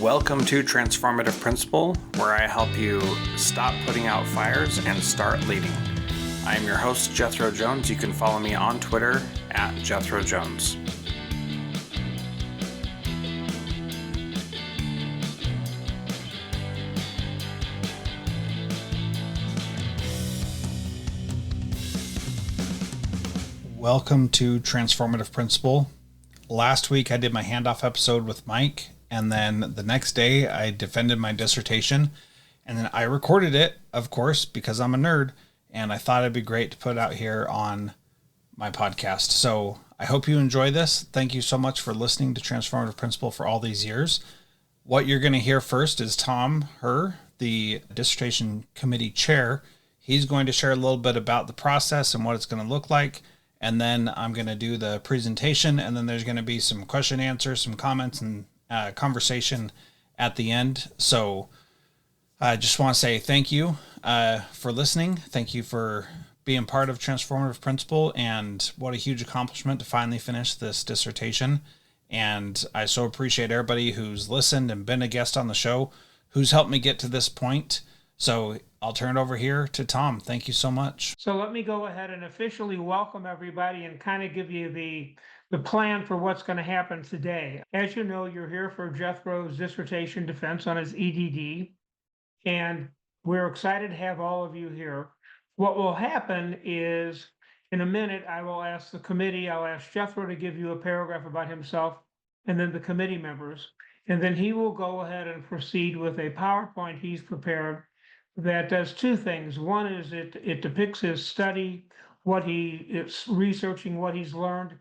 Welcome to Transformative Principle, where I help you stop putting out fires and start leading. I am your host, Jethro Jones. You can follow me on Twitter at Jethro Jones. Welcome to Transformative Principle. Last week I did my handoff episode with Mike, and then the next day I defended my dissertation, and then I recorded it, of course, because I'm a nerd, and I thought it'd be great to put it out here on my podcast. So I hope you enjoy this. Thank you so much for listening to Transformative Principle for all these years. What you're going to hear first is Tom Herr, the dissertation committee chair. He's going to share a little bit about the process and what it's going to look like. And then I'm going to do the presentation, and then there's going to be some question answers, some comments, and conversation at the end. So I just want to say thank you for listening. Thank you for being part of Transformative Principle, and what a huge accomplishment to finally finish this dissertation. And I so appreciate everybody who's listened and been a guest on the show, who's helped me get to this point. So I'll turn it over here to Tom. Thank you so much. So let me go ahead and officially welcome everybody and kind of give you the plan for what's going to happen today. As you know, you're here for Jethro's dissertation defense on his EDD, and we're excited to have all of you here. What will happen is, in a minute, I will ask the committee, I'll ask Jethro to give you a paragraph about himself, and then the committee members, and then he will go ahead and proceed with a PowerPoint he's prepared that does two things. One is it depicts his study, what he is researching, what he's learned,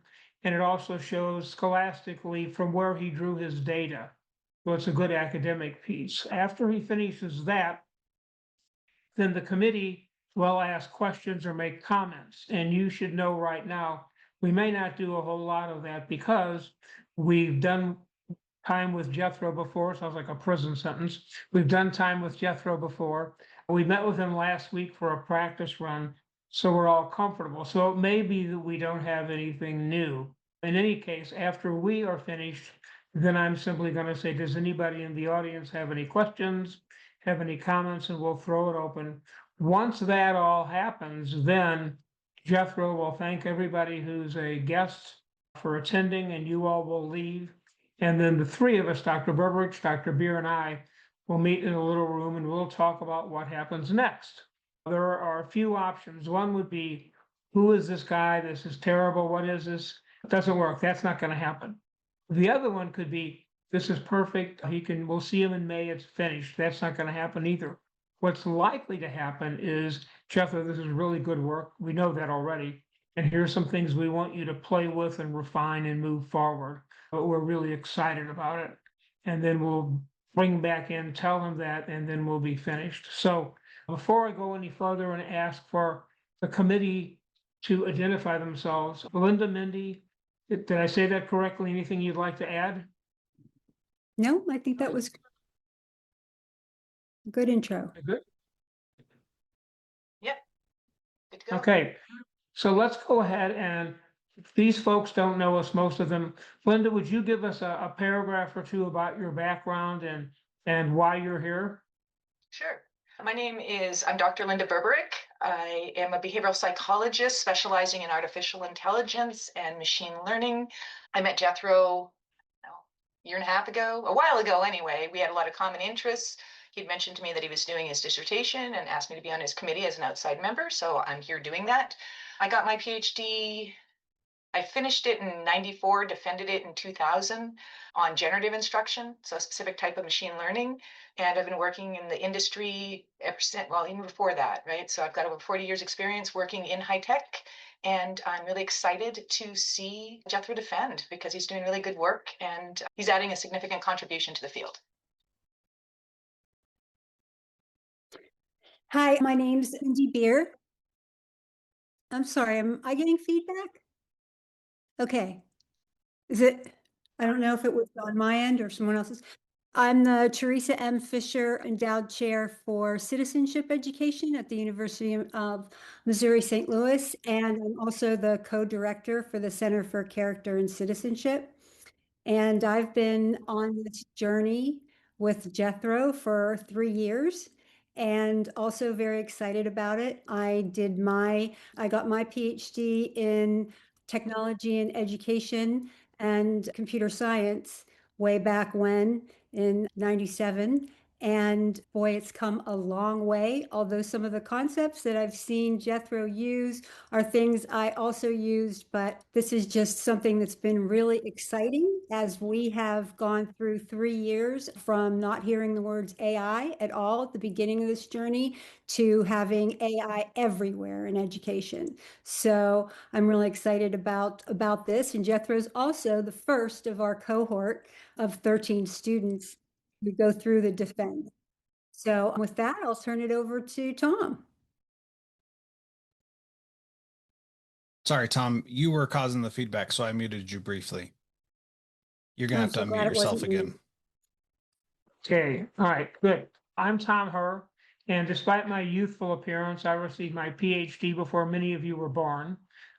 and it also shows scholastically from where he drew his data. So it's a good academic piece. After he finishes that, then the committee will ask questions or make comments. And you should know right now, we may not do a whole lot of that because we've done time with Jethro before. Sounds like a prison sentence. We've done time with Jethro before. We met with him last week for a practice run, so we're all comfortable. So it may be that we don't have anything new. In any case, after we are finished, then I'm simply going to say, does anybody in the audience have any questions, have any comments, and we'll throw it open. Once that all happens, then Jethro will thank everybody who's a guest for attending, and you all will leave. And then the three of us, Dr. Berberich, Dr. Beer, and I, will meet in a little room and we'll talk about what happens next. There are a few options. One would be, who is this guy? This is terrible. What is this? It doesn't work. That's not going to happen. The other one could be, this is perfect. We'll see him in May. It's finished. That's not going to happen either. What's likely to happen is, Jethro, this is really good work. We know that already. And here's some things we want you to play with and refine and move forward. But we're really excited about it. And then we'll bring back in, tell him that, and then we'll be finished. So before I go any further and ask for the committee to identify themselves, Belinda, Mindy, did I say that correctly? Anything you'd like to add? No, I think that was a good intro. Good. Yep. Good to go. Okay, so let's go ahead, and these folks don't know us, most of them. Linda, would you give us a paragraph or two about your background and why you're here? Sure. I'm Dr. Linda Berberich. I am a behavioral psychologist specializing in artificial intelligence and machine learning. I met Jethro a year and a half ago, a while ago anyway. We had a lot of common interests. He'd mentioned to me that he was doing his dissertation and asked me to be on his committee as an outside member, so I'm here doing that. I got my PhD. I finished it in 94, defended it in 2000 on generative instruction, so a specific type of machine learning. And I've been working in the industry ever since, well, even before that, right? So I've got over 40 years experience working in high tech, and I'm really excited to see Jethro defend because he's doing really good work and he's adding a significant contribution to the field. Hi, my name's Mindy Beer. I'm sorry, am I getting feedback? Okay. I don't know if it was on my end or someone else's. I'm the Teresa M. Fisher Endowed Chair for Citizenship Education at the University of Missouri St. Louis, and I'm also the co-director for the Center for Character and Citizenship. And I've been on this journey with Jethro for 3 years and also very excited about it. I got my PhD in technology and education and computer science way back when in 97. And boy, it's come a long way. Although some of the concepts that I've seen Jethro use are things I also used, but this is just something that's been really exciting as we have gone through 3 years from not hearing the words AI at all at the beginning of this journey to having AI everywhere in education. So I'm really excited about this. And Jethro's also the first of our cohort of 13 students who go through the defense. So with that, I'll turn it over to Tom. Sorry, Tom, you were causing the feedback, so I muted you briefly. You're going I'm to have so to glad unmute it wasn't yourself me. again. Okay, all right, good. I'm Tom Herr, and despite my youthful appearance, I received my PhD before many of you were born.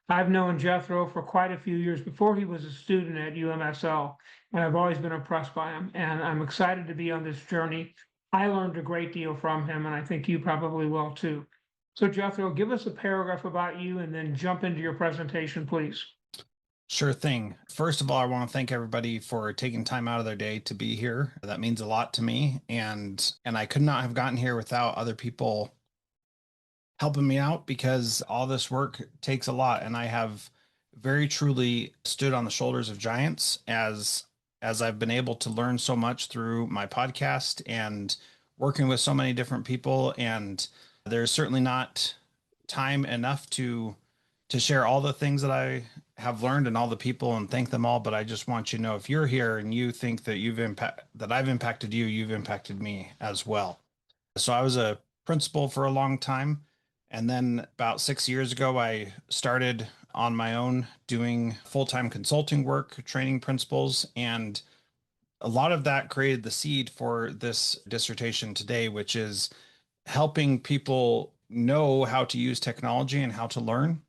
I've known Jethro for quite a few years before he was a student at UMSL, and I've always been impressed by him, and I'm excited to be on this journey. I learned a great deal from him, and I think you probably will too. So Jethro, give us a paragraph about you and then jump into your presentation, please. Sure thing. First of all, I want to thank everybody for taking time out of their day to be here. That means a lot to me, and I could not have gotten here without other people helping me out because all this work takes a lot, and I have very truly stood on the shoulders of giants as I've been able to learn so much through my podcast and working with so many different people. And there's certainly not time enough to share all the things that I have learned and all the people and thank them all. But I just want you to know, if you're here and you think that that I've impacted you, you've impacted me as well. So I was a principal for a long time. And then about 6 years ago, I started on my own doing full-time consulting work, training principals. And a lot of that created the seed for this dissertation today, which is helping people know how to use technology and how to learn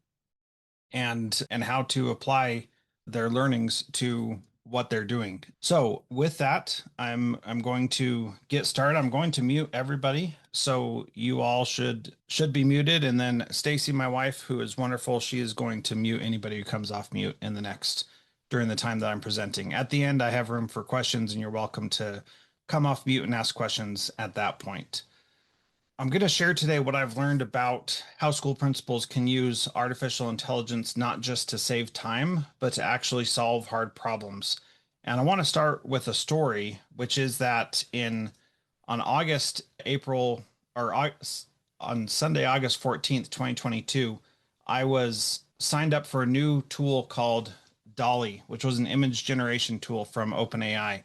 and how to apply their learnings to what they're doing. So with that, I'm going to get started. I'm going to mute everybody. So you all should be muted. And then Stacy, my wife, who is wonderful, she is going to mute anybody who comes off mute in the next during the time that I'm presenting. At the end, I have room for questions, and you're welcome to come off mute and ask questions at that point. I'm going to share today what I've learned about how school principals can use artificial intelligence not just to save time, but to actually solve hard problems. And I want to start with a story, which is that on Sunday, August 14th, 2022, I was signed up for a new tool called Dolly, which was an image generation tool from OpenAI.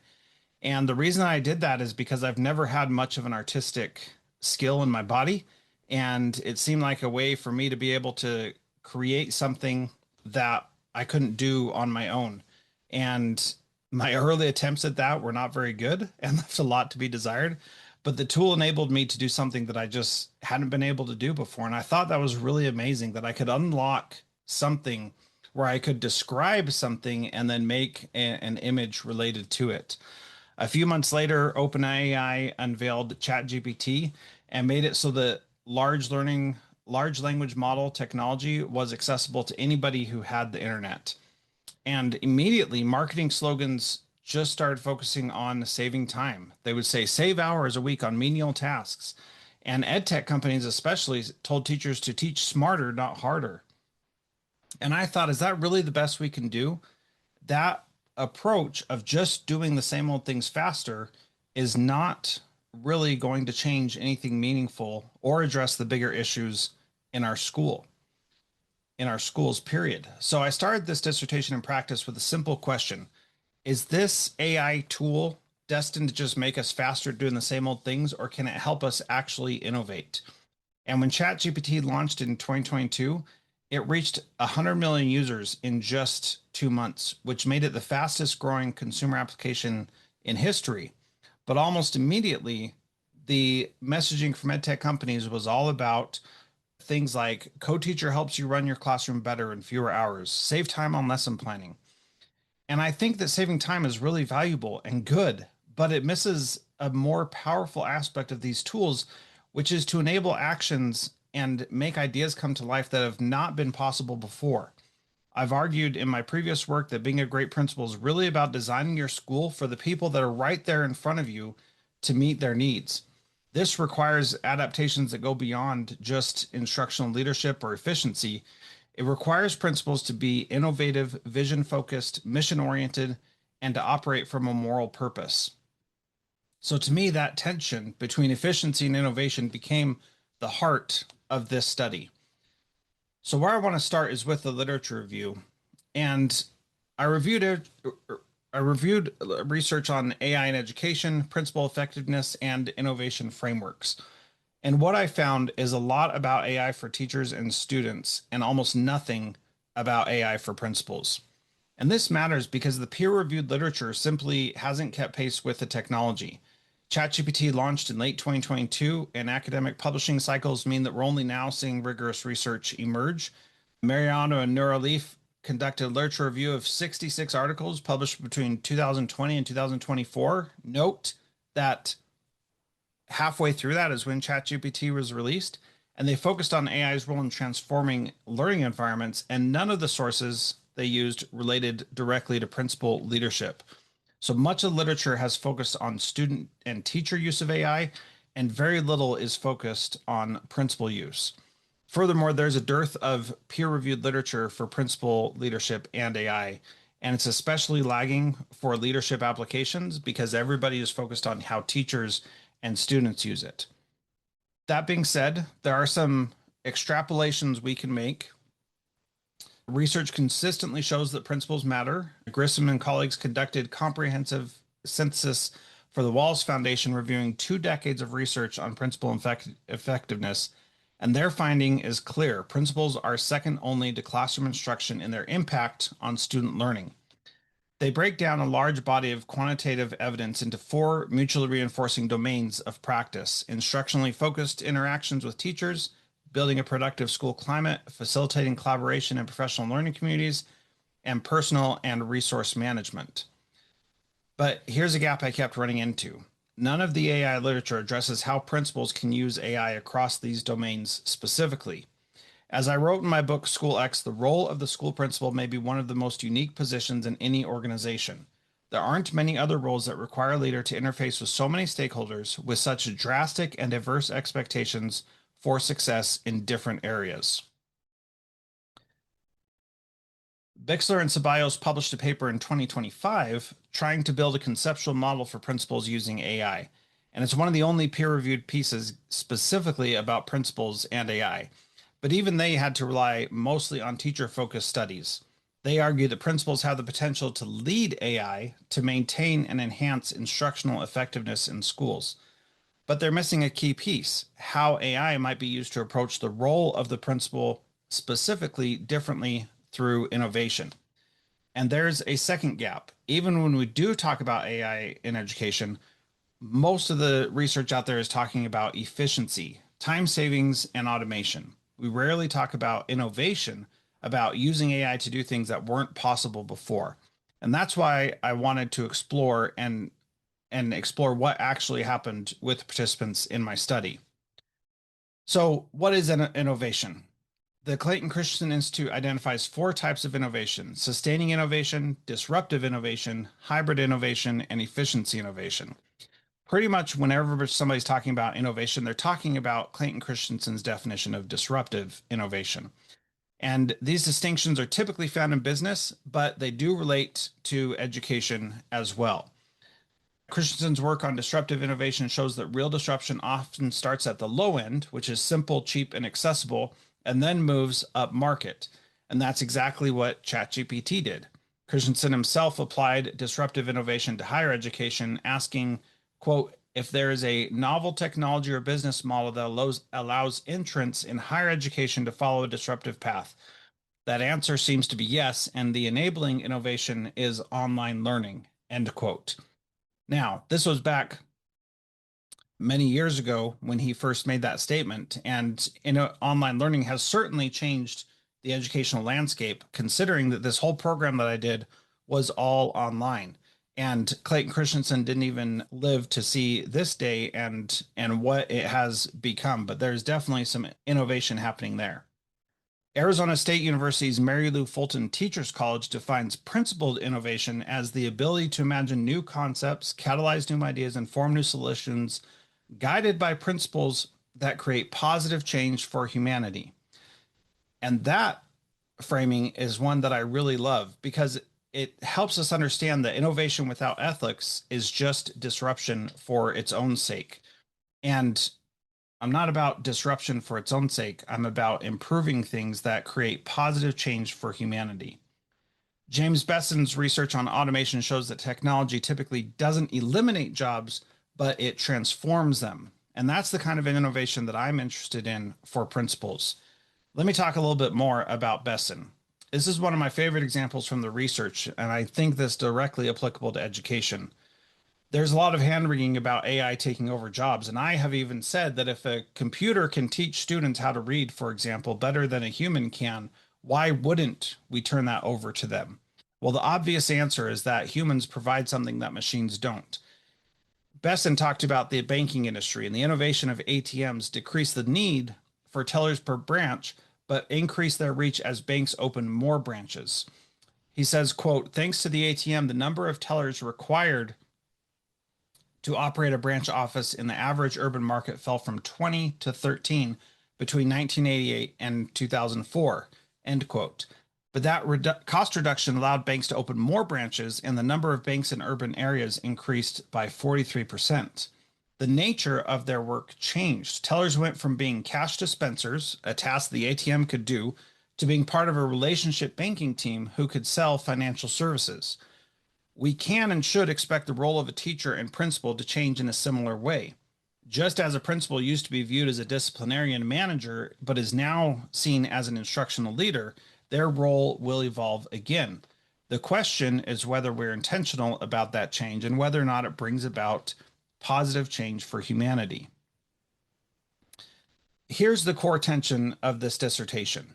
And the reason I did that is because I've never had much of an artistic skill in my body. And it seemed like a way for me to be able to create something that I couldn't do on my own. And my early attempts at that were not very good and left a lot to be desired. But the tool enabled me to do something that I just hadn't been able to do before. And I thought that was really amazing, that I could unlock something where I could describe something and then make an image related to it. A few months later, OpenAI unveiled ChatGPT and made it so that large language model technology was accessible to anybody who had the internet. And immediately, marketing slogans just started focusing on saving time. They would say, save hours a week on menial tasks. And ed tech companies especially told teachers to teach smarter, not harder. And I thought, is that really the best we can do? That approach of just doing the same old things faster is not really going to change anything meaningful or address the bigger issues in our schools, period. So I started this dissertation in practice with a simple question. Is this AI tool destined to just make us faster doing the same old things, or can it help us actually innovate? And when ChatGPT launched in 2022, it reached 100 million users in just 2 months, which made it the fastest growing consumer application in history. But almost immediately, the messaging from edtech companies was all about things like co-teacher helps you run your classroom better in fewer hours, save time on lesson planning. And I think that saving time is really valuable and good, but it misses a more powerful aspect of these tools, which is to enable actions and make ideas come to life that have not been possible before. I've argued in my previous work that being a great principal is really about designing your school for the people that are right there in front of you to meet their needs. This requires adaptations that go beyond just instructional leadership or efficiency. It requires principals to be innovative, vision-focused, mission-oriented, and to operate from a moral purpose. So to me, that tension between efficiency and innovation became the heart of this study. So where I want to start is with the literature review. And I reviewed research on AI in education, principal effectiveness, and innovation frameworks. And what I found is a lot about AI for teachers and students, and almost nothing about AI for principals. And this matters because the peer-reviewed literature simply hasn't kept pace with the technology. ChatGPT launched in late 2022, and academic publishing cycles mean that we're only now seeing rigorous research emerge. Mariano and Neuraleaf conducted a literature review of 66 articles published between 2020 and 2024. Note that halfway through that is when ChatGPT was released, and they focused on AI's role in transforming learning environments, and none of the sources they used related directly to principal leadership. So much of literature has focused on student and teacher use of AI, and very little is focused on principal use. Furthermore, there's a dearth of peer-reviewed literature for principal leadership and AI, and it's especially lagging for leadership applications because everybody is focused on how teachers and students use it. That being said, there are some extrapolations we can make. Research consistently shows that principles matter. Grissom and colleagues conducted comprehensive synthesis for the Walls Foundation, reviewing 2 decades of research on principal effectiveness, and their finding is clear. Principles are second only to classroom instruction in their impact on student learning. They break down a large body of quantitative evidence into 4 mutually reinforcing domains of practice: instructionally focused interactions with teachers, building a productive school climate, facilitating collaboration in professional learning communities, and personal and resource management. But here's a gap I kept running into. None of the AI literature addresses how principals can use AI across these domains specifically. As I wrote in my book, School X, the role of the school principal may be one of the most unique positions in any organization. There aren't many other roles that require a leader to interface with so many stakeholders with such drastic and diverse expectations for success in different areas. Bixler and Ceballos published a paper in 2025 trying to build a conceptual model for principals using AI. And it's one of the only peer-reviewed pieces specifically about principals and AI. But even they had to rely mostly on teacher-focused studies. They argue that principals have the potential to lead AI to maintain and enhance instructional effectiveness in schools. But they're missing a key piece: how AI might be used to approach the role of the principal specifically differently through innovation. And there's a second gap. Even when we do talk about AI in education, most of the research out there is talking about efficiency, time savings, and automation. We rarely talk about innovation, about using AI to do things that weren't possible before. And that's why I wanted to explore what actually happened with participants in my study. So what is an innovation? The Clayton Christensen Institute identifies 4 types of innovation: sustaining innovation, disruptive innovation, hybrid innovation, and efficiency innovation. Pretty much whenever somebody's talking about innovation, they're talking about Clayton Christensen's definition of disruptive innovation. And these distinctions are typically found in business, but they do relate to education as well. Christensen's work on disruptive innovation shows that real disruption often starts at the low end, which is simple, cheap, and accessible, and then moves up market. And that's exactly what ChatGPT did. Christensen himself applied disruptive innovation to higher education, asking, quote, if there is a novel technology or business model that allows entrants in higher education to follow a disruptive path. That answer seems to be yes, and the enabling innovation is online learning, end quote. Now, this was back many years ago when he first made that statement, and online learning has certainly changed the educational landscape, considering that this whole program that I did was all online. And Clayton Christensen didn't even live to see this day and what it has become, but there's definitely some innovation happening there. Arizona State University's Mary Lou Fulton Teachers College defines principled innovation as the ability to imagine new concepts, catalyze new ideas, and form new solutions guided by principles that create positive change for humanity. And that framing is one that I really love because it helps us understand that innovation without ethics is just disruption for its own sake. And I'm not about disruption for its own sake. I'm about improving things that create positive change for humanity. James Besson's research on automation shows that technology typically doesn't eliminate jobs, but it transforms them. And that's the kind of innovation that I'm interested in for principles. Let me talk a little bit more about Besson. This is one of my favorite examples from the research, and I think this directly applicable to education. There's a lot of hand-wringing about AI taking over jobs, and I have even said that if a computer can teach students how to read, for example, better than a human can, why wouldn't we turn that over to them? Well, the obvious answer is that humans provide something that machines don't. Besson talked about the banking industry, and the innovation of ATMs decreased the need for tellers per branch, but increased their reach as banks open more branches. He says, quote, thanks to the ATM, the number of tellers required to operate a branch office in the average urban market fell from 20 to 13 between 1988 and 2004, end quote. But that cost reduction allowed banks to open more branches, and the number of banks in urban areas increased by 43%. The nature of their work changed. Tellers went from being cash dispensers, a task the ATM could do, to being part of a relationship banking team who could sell financial services. We can and should expect the role of a teacher and principal to change in a similar way. Just as a principal used to be viewed as a disciplinarian manager, but is now seen as an instructional leader, their role will evolve again. The question is whether we're intentional about that change and whether or not it brings about positive change for humanity. Here's the core tension of this dissertation.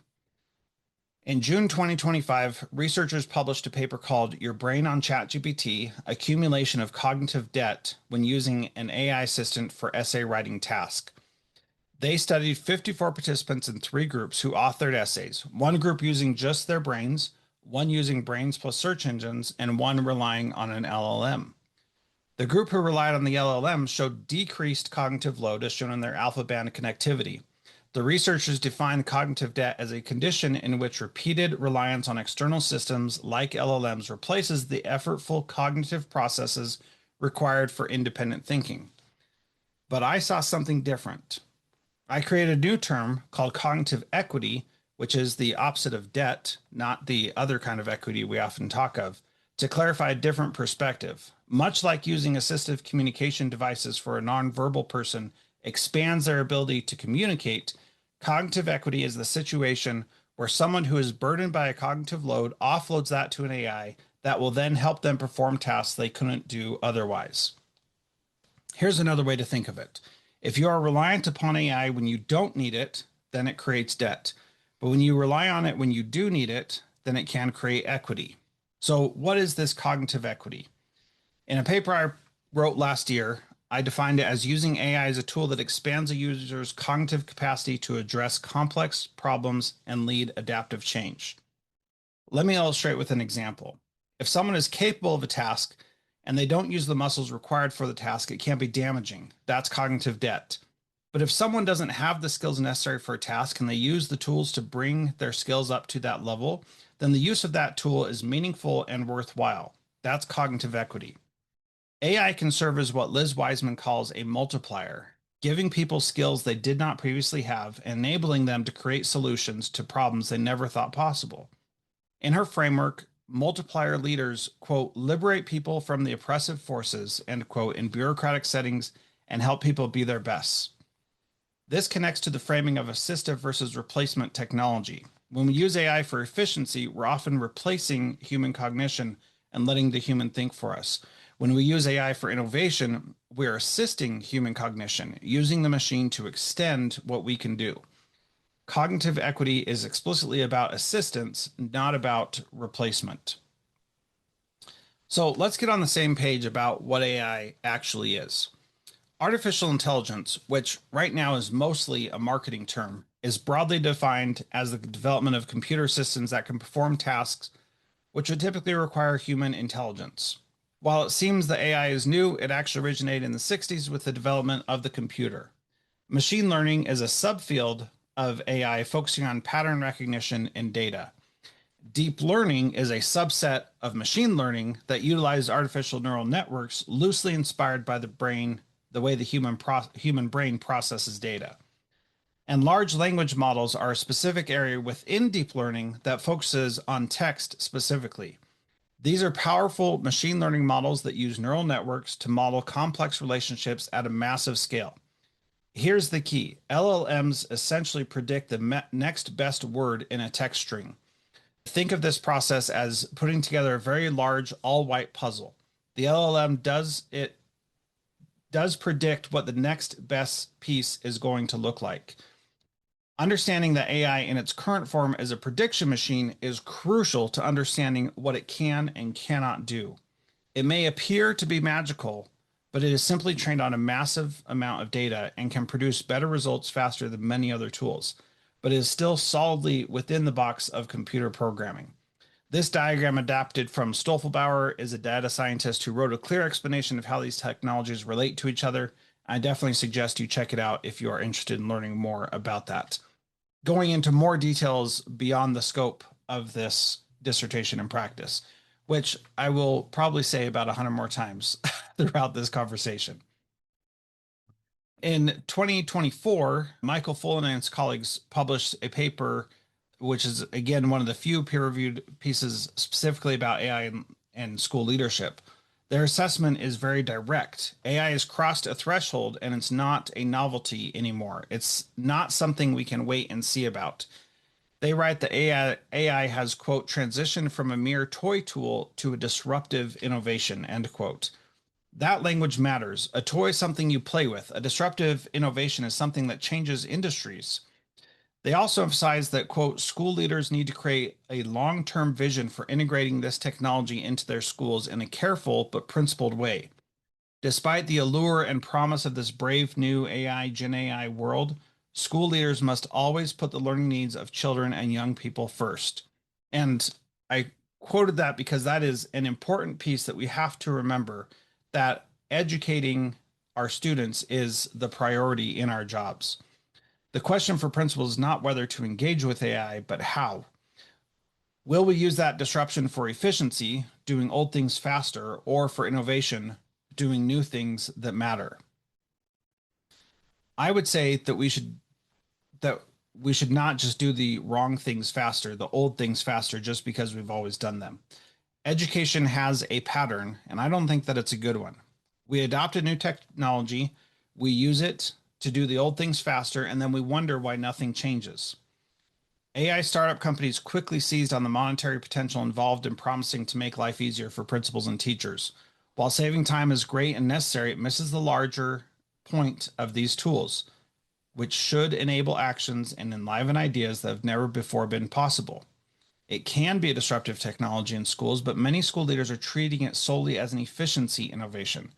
In June 2025, researchers published a paper called Your Brain on ChatGPT, Accumulation of Cognitive Debt when Using an AI Assistant for Essay Writing Task. They studied 54 participants in 3 groups who authored essays, one group using just their brains, one using brains plus search engines, and one relying on an LLM. The group who relied on the LLM showed decreased cognitive load as shown in their alpha band connectivity. The researchers defined cognitive debt as a condition in which repeated reliance on external systems like LLMs replaces the effortful cognitive processes required for independent thinking. But I saw something different. I created a new term called cognitive equity, which is the opposite of debt, not the other kind of equity we often talk of, to clarify a different perspective. Much like using assistive communication devices for a nonverbal person expands their ability to communicate, cognitive equity is the situation where someone who is burdened by a cognitive load offloads that to an AI that will then help them perform tasks they couldn't do otherwise. Here's another way to think of it. If you are reliant upon AI when you don't need it, then it creates debt. But when you rely on it when you do need it, then it can create equity. So what is this cognitive equity? In a paper I wrote last year, I defined it as using AI as a tool that expands a user's cognitive capacity to address complex problems and lead adaptive change. Let me illustrate with an example. If someone is capable of a task and they don't use the muscles required for the task, it can be damaging. That's cognitive debt. But if someone doesn't have the skills necessary for a task and they use the tools to bring their skills up to that level, then the use of that tool is meaningful and worthwhile. That's cognitive equity. AI can serve as what Liz Wiseman calls a multiplier, giving people skills they did not previously have, and enabling them to create solutions to problems they never thought possible. In her framework, multiplier leaders, quote, liberate people from the oppressive forces, end quote, in bureaucratic settings and help people be their best. This connects to the framing of assistive versus replacement technology. When we use AI for efficiency, we're often replacing human cognition and letting the human think for us. When we use AI for innovation, we're assisting human cognition, using the machine to extend what we can do. Cognitive equity is explicitly about assistance, not about replacement. So let's get on the same page about what AI actually is. Artificial intelligence, which right now is mostly a marketing term, is broadly defined as the development of computer systems that can perform tasks which would typically require human intelligence. While it seems that AI is new, it actually originated in the 60s with the development of the computer. Machine learning is a subfield of AI focusing on pattern recognition and data. Deep learning is a subset of machine learning that utilizes artificial neural networks loosely inspired by the way the human brain processes data. And large language models are a specific area within deep learning that focuses on text specifically. These are powerful machine learning models that use neural networks to model complex relationships at a massive scale. Here's the key. LLMs essentially predict the next best word in a text string. Think of this process as putting together a very large all-white puzzle. The LLM does predict what the next best piece is going to look like. Understanding that AI in its current form as a prediction machine is crucial to understanding what it can and cannot do. It may appear to be magical, but it is simply trained on a massive amount of data and can produce better results faster than many other tools, but it is still solidly within the box of computer programming. This diagram adapted from Stoffelbauer is a data scientist who wrote a clear explanation of how these technologies relate to each other. I definitely suggest you check it out if you are interested in learning more about that. Going into more details beyond the scope of this dissertation in practice, which I will probably say about 100 more times throughout this conversation. In 2024, Michael Fullen and his colleagues published a paper, which is, again, one of the few peer-reviewed pieces specifically about AI and school leadership. Their assessment is very direct. AI has crossed a threshold and it's not a novelty anymore. It's not something we can wait and see about. They write that AI has, quote, transitioned from a mere toy tool to a disruptive innovation, end quote. That language matters. A toy is something you play with. A disruptive innovation is something that changes industries. They also emphasize that, quote, school leaders need to create a long-term vision for integrating this technology into their schools in a careful but principled way. Despite the allure and promise of this brave new AI, Gen AI world, school leaders must always put the learning needs of children and young people first. And I quoted that because that is an important piece that we have to remember, that educating our students is the priority in our jobs. The question for principals is not whether to engage with AI, but how. Will we use that disruption for efficiency, doing old things faster, or for innovation, doing new things that matter? I would say that we should not just do the wrong things faster, the old things faster, just because we've always done them. Education has a pattern, and I don't think that it's a good one. We adopt a new technology, we use it to do the old things faster, and then we wonder why nothing changes. AI startup companies quickly seized on the monetary potential involved in promising to make life easier for principals and teachers. While saving time is great and necessary, it misses the larger point of these tools, which should enable actions and enliven ideas that have never before been possible. It can be a disruptive technology in schools, but many school leaders are treating it solely as an efficiency innovation.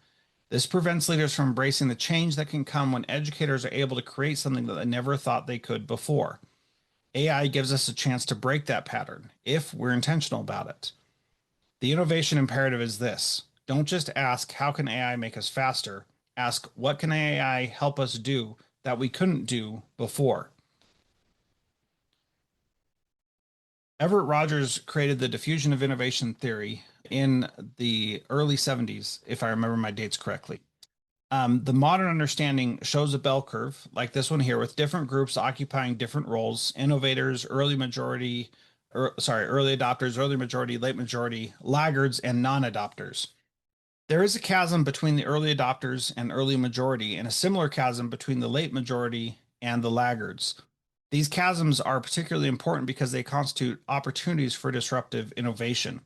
This prevents leaders from embracing the change that can come when educators are able to create something that they never thought they could before. AI gives us a chance to break that pattern if we're intentional about it. The innovation imperative is this. Don't just ask, how can AI make us faster? Ask, what can AI help us do that we couldn't do before? Everett Rogers created the diffusion of innovation theory in the early 70s, if I remember my dates correctly. The modern understanding shows a bell curve like this one here with different groups occupying different roles: innovators, early adopters, early majority, late majority, laggards, and non-adopters. There is a chasm between the early adopters and early majority, and a similar chasm between the late majority and the laggards. These chasms are particularly important because they constitute opportunities for disruptive innovation.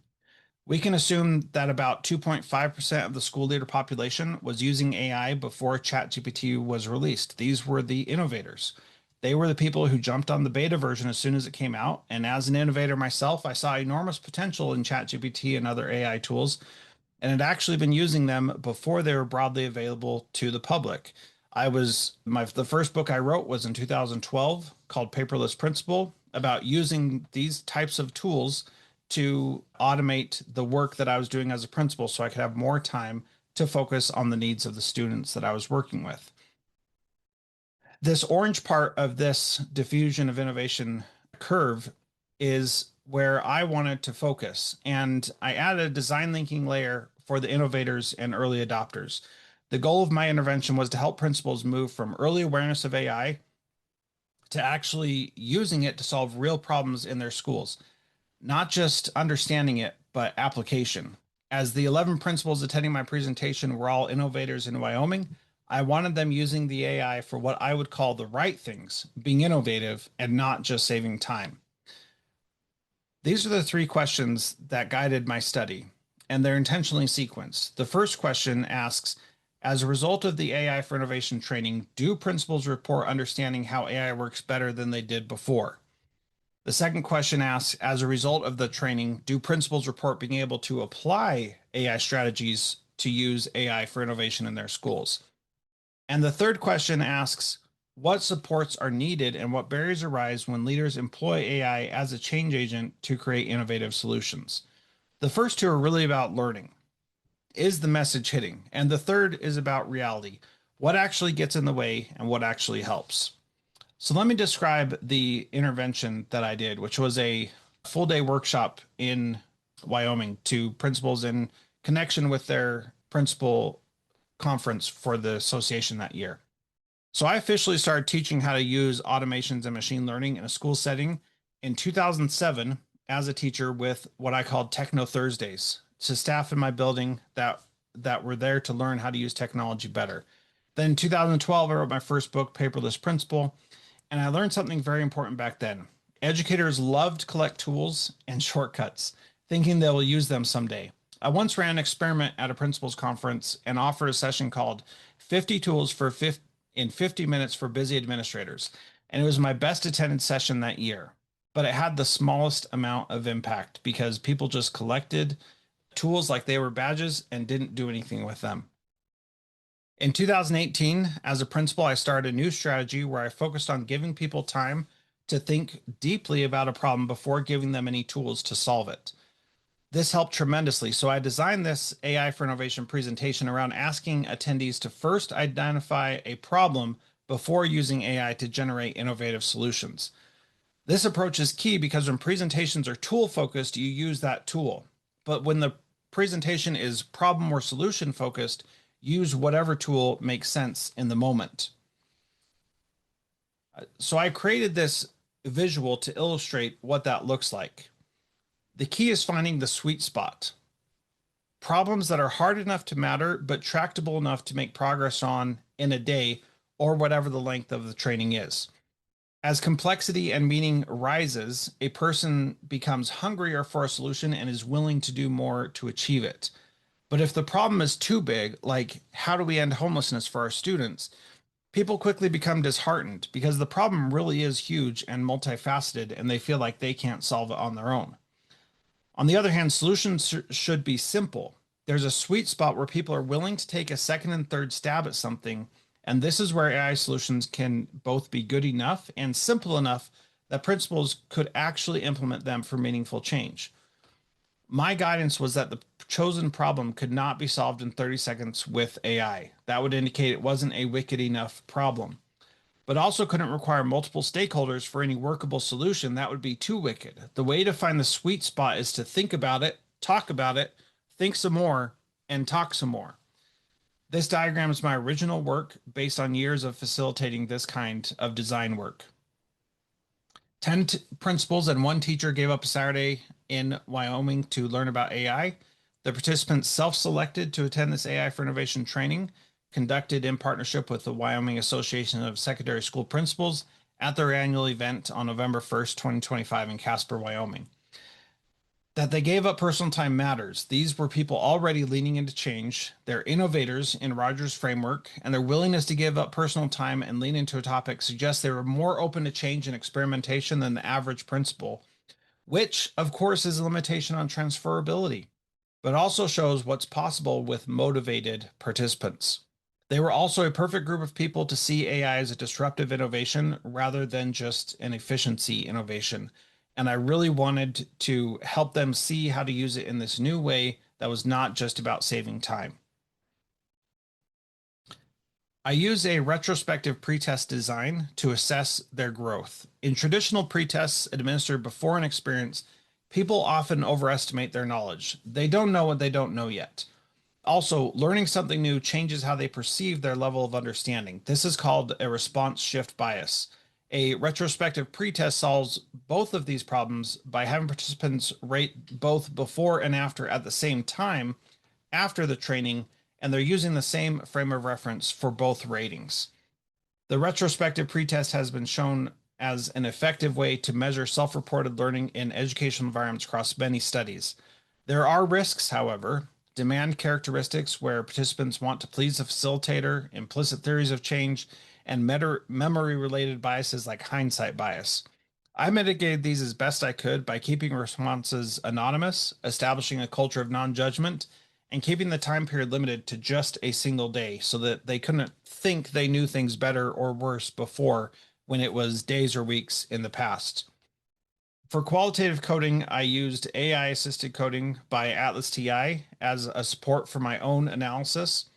We can assume that about 2.5% of the school leader population was using AI before ChatGPT was released. These were the innovators. They were the people who jumped on the beta version as soon as it came out. And as an innovator myself, I saw enormous potential in ChatGPT and other AI tools, and had actually been using them before they were broadly available to the public. The first book I wrote was in 2012 called Paperless Principal, about using these types of tools to automate the work that I was doing as a principal so I could have more time to focus on the needs of the students that I was working with. This orange part of this diffusion of innovation curve is where I wanted to focus. And I added a design linking layer for the innovators and early adopters. The goal of my intervention was to help principals move from early awareness of AI to actually using it to solve real problems in their schools, not just understanding it, but application. As the 11 principals attending my presentation were all innovators in Wyoming, I wanted them using the AI for what I would call the right things, being innovative and not just saving time. These are the three questions that guided my study, and they're intentionally sequenced. The first question asks, as a result of the AI for Innovation training, do principals report understanding how AI works better than they did before? The second question asks, as a result of the training, do principals report being able to apply AI strategies to use AI for innovation in their schools? And the third question asks, what supports are needed and what barriers arise when leaders employ AI as a change agent to create innovative solutions? The first two are really about learning. Is the message hitting? And the third is about reality. What actually gets in the way and what actually helps? So let me describe the intervention that I did, which was a full day workshop in Wyoming to principals in connection with their principal conference for the association that year. So I officially started teaching how to use automations and machine learning in a school setting in 2007 as a teacher with what I called Techno Thursdays to staff in my building that were there to learn how to use technology better. Then in 2012, I wrote my first book, Paperless Principal, and I learned something very important back then. Educators love to collect tools and shortcuts, thinking they will use them someday. I once ran an experiment at a principal's conference and offered a session called 50 Tools in 50 Minutes for Busy Administrators. And it was my best attended session that year. But it had the smallest amount of impact because people just collected tools like they were badges and didn't do anything with them. In 2018, as a principal, I started a new strategy where I focused on giving people time to think deeply about a problem before giving them any tools to solve it. This helped tremendously. So I designed this AI for Innovation presentation around asking attendees to first identify a problem before using AI to generate innovative solutions. This approach is key because when presentations are tool focused, you use that tool. But when the presentation is problem or solution focused, use whatever tool makes sense in the moment. So I created this visual to illustrate what that looks like. The key is finding the sweet spot. Problems that are hard enough to matter, but tractable enough to make progress on in a day or whatever the length of the training is. As complexity and meaning rises, a person becomes hungrier for a solution and is willing to do more to achieve it. But if the problem is too big, like how do we end homelessness for our students, people quickly become disheartened because the problem really is huge and multifaceted and they feel like they can't solve it on their own. On the other hand, solutions should be simple. There's a sweet spot where people are willing to take a second and third stab at something, and this is where AI solutions can both be good enough and simple enough that principals could actually implement them for meaningful change. My guidance was that the chosen problem could not be solved in 30 seconds with AI. That would indicate it wasn't a wicked enough problem, but also couldn't require multiple stakeholders for any workable solution. That would be too wicked. The way to find the sweet spot is to think about it, talk about it, think some more, and talk some more. This diagram is my original work based on years of facilitating this kind of design work. 10 principals and one teacher gave up a Saturday in Wyoming to learn about AI. The participants self-selected to attend this AI for Innovation training, conducted in partnership with the Wyoming Association of Secondary School Principals at their annual event on November 1st, 2025 in Casper, Wyoming. That they gave up personal time matters. These were people already leaning into change. They're innovators in Rogers' framework, and their willingness to give up personal time and lean into a topic suggests they were more open to change and experimentation than the average principal, which, of course, is a limitation on transferability. but also shows what's possible with motivated participants. They were also a perfect group of people to see AI as a disruptive innovation rather than just an efficiency innovation. And I really wanted to help them see how to use it in this new way that was not just about saving time. I use a retrospective pretest design to assess their growth. In traditional pretests administered before an experience, people often overestimate their knowledge. They don't know what they don't know yet. Also, learning something new changes how they perceive their level of understanding. This is called a response shift bias. A retrospective pretest solves both of these problems by having participants rate both before and after at the same time after the training, and they're using the same frame of reference for both ratings. The retrospective pretest has been shown as an effective way to measure self-reported learning in educational environments across many studies. There are risks, however, demand characteristics where participants want to please the facilitator, implicit theories of change, and memory-related biases like hindsight bias. I mitigated these as best I could by keeping responses anonymous, establishing a culture of non-judgment, and keeping the time period limited to just a single day so that they couldn't think they knew things better or worse before when it was days or weeks in the past. For qualitative coding, I used AI assisted coding by Atlas TI as a support for my own analysis.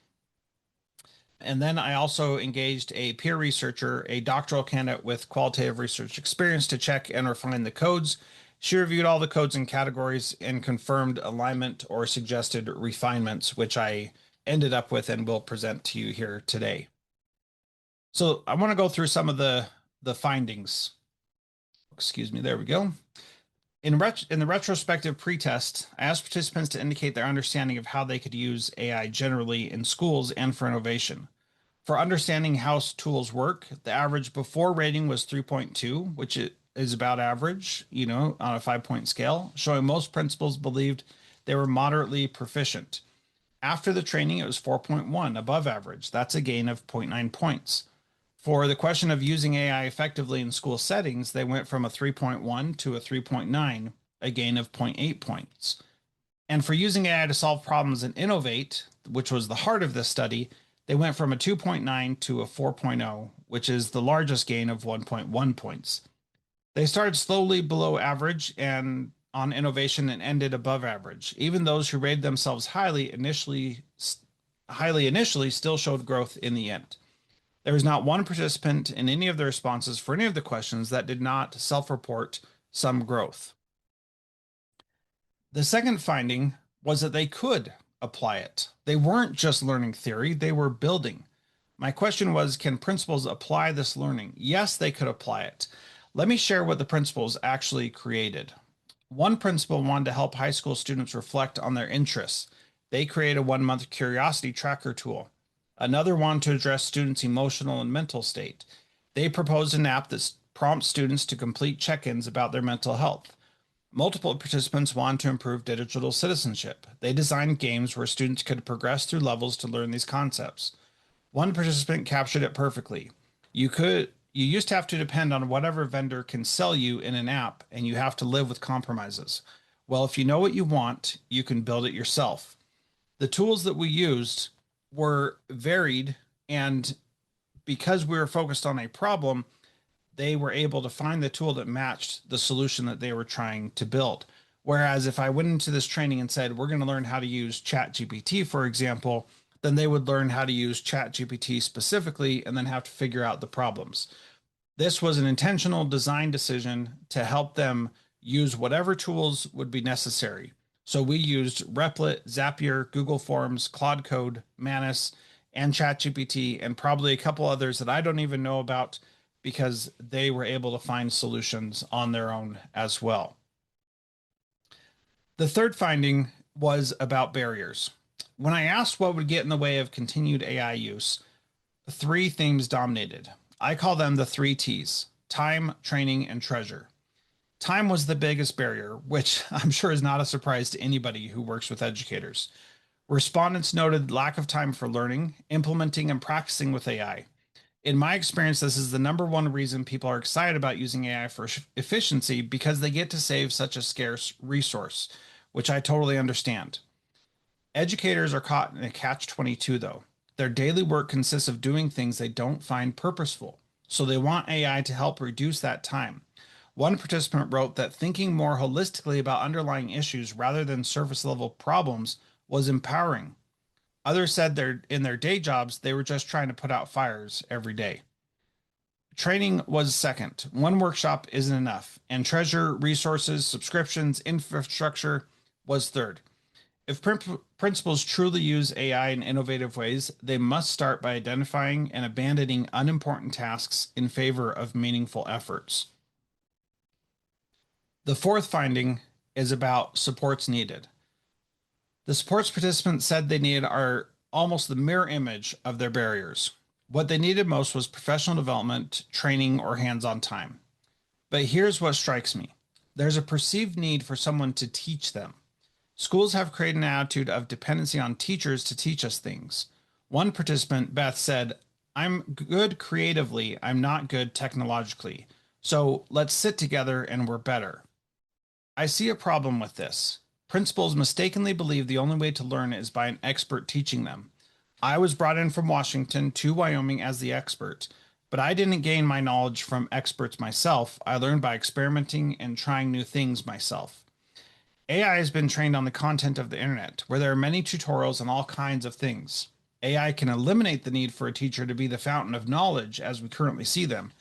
And then I also engaged a peer researcher, a doctoral candidate with qualitative research experience, to check and refine the codes. She reviewed all the codes and categories and confirmed alignment or suggested refinements, which I ended up with and will present to you here today. So I want to go through some of the findings. Excuse me, there we go. In the retrospective pretest, I asked participants to indicate their understanding of how they could use AI generally in schools and for innovation. For understanding how tools work, the average before rating was 3.2, which is about average, on a 5-point scale, showing most principals believed they were moderately proficient. After the training, it was 4.1, above average. That's a gain of 0.9 points. For the question of using AI effectively in school settings, they went from a 3.1 to a 3.9, a gain of 0.8 points. And for using AI to solve problems and innovate, which was the heart of this study, they went from a 2.9 to a 4.0, which is the largest gain of 1.1 points. They started slowly below average and on innovation and ended above average. Even those who rated themselves highly initially still showed growth in the end. There was not one participant in any of the responses for any of the questions that did not self-report some growth. The second finding was that they could apply it. They weren't just learning theory, they were building. My question was, can principals apply this learning? Yes, they could apply it. Let me share what the principals actually created. One principal wanted to help high school students reflect on their interests. They created a 1-month curiosity tracker tool. Another wanted to address students' emotional and mental state. They proposed an app that prompts students to complete check-ins about their mental health. Multiple participants wanted to improve digital citizenship. They designed games where students could progress through levels to learn these concepts. One participant captured it perfectly. You used to have to depend on whatever vendor can sell you in an app, and you have to live with compromises. Well, if you know what you want, you can build it yourself. The tools that we used were varied, and because we were focused on a problem, they were able to find the tool that matched the solution that they were trying to build. Whereas if I went into this training and said, we're going to learn how to use ChatGPT, for example, then they would learn how to use ChatGPT specifically and then have to figure out the problems. This was an intentional design decision to help them use whatever tools would be necessary. So we used Replit, Zapier, Google Forms, Claude Code, Manus, and ChatGPT, and probably a couple others that I don't even know about because they were able to find solutions on their own as well. The third finding was about barriers. When I asked what would get in the way of continued AI use, 3 themes dominated. I call them the 3 T's: time, training, and treasure. Time was the biggest barrier, which I'm sure is not a surprise to anybody who works with educators. Respondents noted lack of time for learning, implementing, and practicing with AI. In my experience, this is the #1 reason people are excited about using AI for efficiency, because they get to save such a scarce resource, which I totally understand. Educators are caught in a catch-22 though. Their daily work consists of doing things they don't find purposeful, so they want AI to help reduce that time. One participant wrote that thinking more holistically about underlying issues rather than surface level problems was empowering. Others said in their day jobs, they were just trying to put out fires every day. Training was second. One workshop isn't enough, and treasure, resources, subscriptions, infrastructure was third. If principals truly use AI in innovative ways, they must start by identifying and abandoning unimportant tasks in favor of meaningful efforts. The fourth finding is about supports needed. The supports participants said they needed are almost the mirror image of their barriers. What they needed most was professional development, training, or hands-on time. But here's what strikes me. There's a perceived need for someone to teach them. Schools have created an attitude of dependency on teachers to teach us things. One participant, Beth, said, "I'm good creatively, I'm not good technologically. So let's sit together and we're better." I see a problem with this. Principals mistakenly believe the only way to learn is by an expert teaching them. I was brought in from Washington to Wyoming as the expert, but I didn't gain my knowledge from experts myself. I learned by experimenting and trying new things myself. AI has been trained on the content of the internet, where there are many tutorials on all kinds of things. AI can eliminate the need for a teacher to be the fountain of knowledge as we currently see them.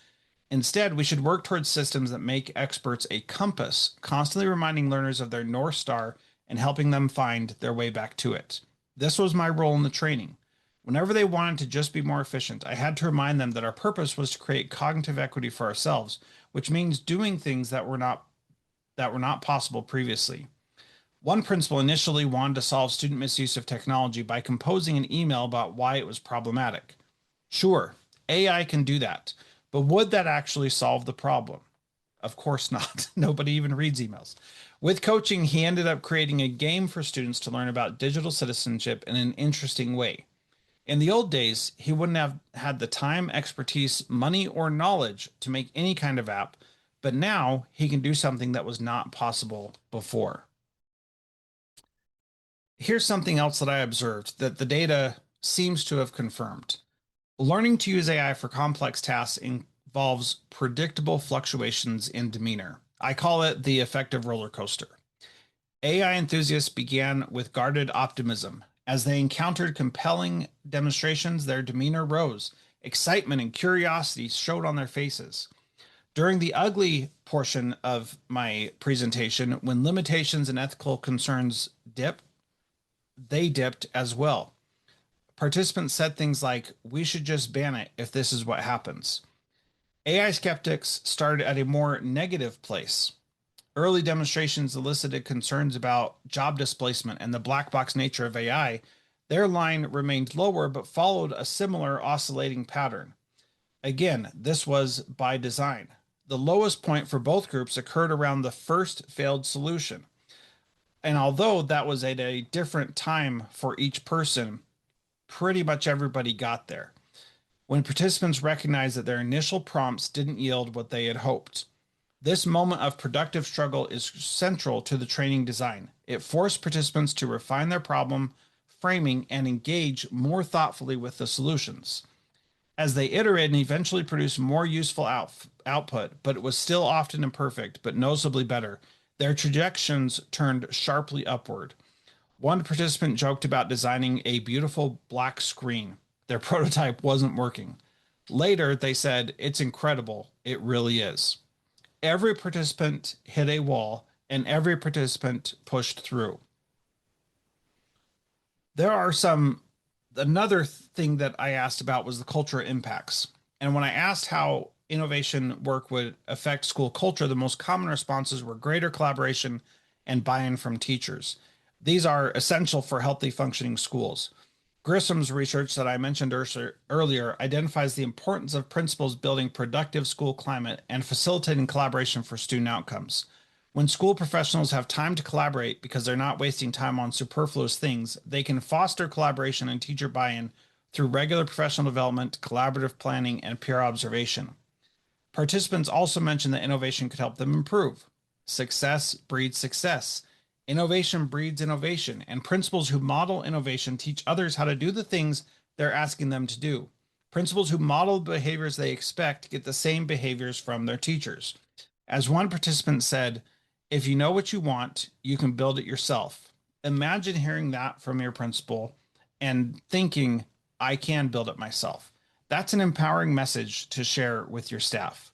Instead, we should work towards systems that make experts a compass, constantly reminding learners of their North Star and helping them find their way back to it. This was my role in the training. Whenever they wanted to just be more efficient, I had to remind them that our purpose was to create cognitive equity for ourselves, which means doing things that were not possible previously. One principal initially wanted to solve student misuse of technology by composing an email about why it was problematic. Sure, AI can do that, but would that actually solve the problem? Of course not. Nobody even reads emails. With coaching, he ended up creating a game for students to learn about digital citizenship in an interesting way. In the old days, he wouldn't have had the time, expertise, money, or knowledge to make any kind of app, but now he can do something that was not possible before. Here's something else that I observed that the data seems to have confirmed. Learning to use AI for complex tasks involves predictable fluctuations in demeanor. I call it the effective roller coaster. AI enthusiasts began with guarded optimism. As they encountered compelling demonstrations, their demeanor rose. Excitement and curiosity showed on their faces. During the ugly portion of my presentation, when limitations and ethical concerns dipped, they dipped as well. Participants said things like, "We should just ban it if this is what happens." AI skeptics started at a more negative place. Early demonstrations elicited concerns about job displacement and the black box nature of AI. Their line remained lower but followed a similar oscillating pattern. Again, this was by design. The lowest point for both groups occurred around the first failed solution. And although that was at a different time for each person, pretty much everybody got there. When participants recognized that their initial prompts didn't yield what they had hoped. This moment of productive struggle is central to the training design. It forced participants to refine their problem framing and engage more thoughtfully with the solutions. As they iterated and eventually produced more useful output, but it was still often imperfect, but noticeably better, their trajectories turned sharply upward. One participant joked about designing a beautiful black screen. Their prototype wasn't working. Later, they said, "It's incredible. It really is." Every participant hit a wall, and every participant pushed through. Another thing that I asked about was the cultural impacts. And when I asked how innovation work would affect school culture, the most common responses were greater collaboration and buy-in from teachers. These are essential for healthy functioning schools. Grissom's research that I mentioned earlier identifies the importance of principals building productive school climate and facilitating collaboration for student outcomes. When school professionals have time to collaborate because they're not wasting time on superfluous things, they can foster collaboration and teacher buy-in through regular professional development, collaborative planning, and peer observation. Participants also mentioned that innovation could help them improve. Success breeds success. Innovation breeds innovation, and principals who model innovation teach others how to do the things they're asking them to do. Principals who model behaviors they expect get the same behaviors from their teachers. As one participant said, if you know what you want, you can build it yourself. Imagine hearing that from your principal and thinking, I can build it myself. That's an empowering message to share with your staff.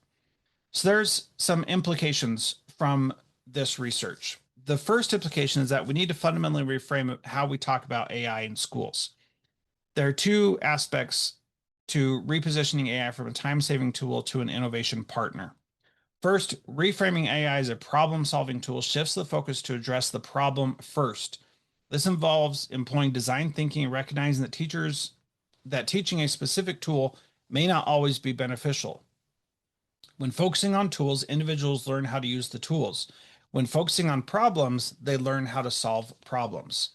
So there's some implications from this research. The first implication is that we need to fundamentally reframe how we talk about AI in schools. There are two aspects to repositioning AI from a time-saving tool to an innovation partner. First, reframing AI as a problem-solving tool shifts the focus to address the problem first. This involves employing design thinking and recognizing that teaching a specific tool may not always be beneficial. When focusing on tools, individuals learn how to use the tools. When focusing on problems, they learn how to solve problems.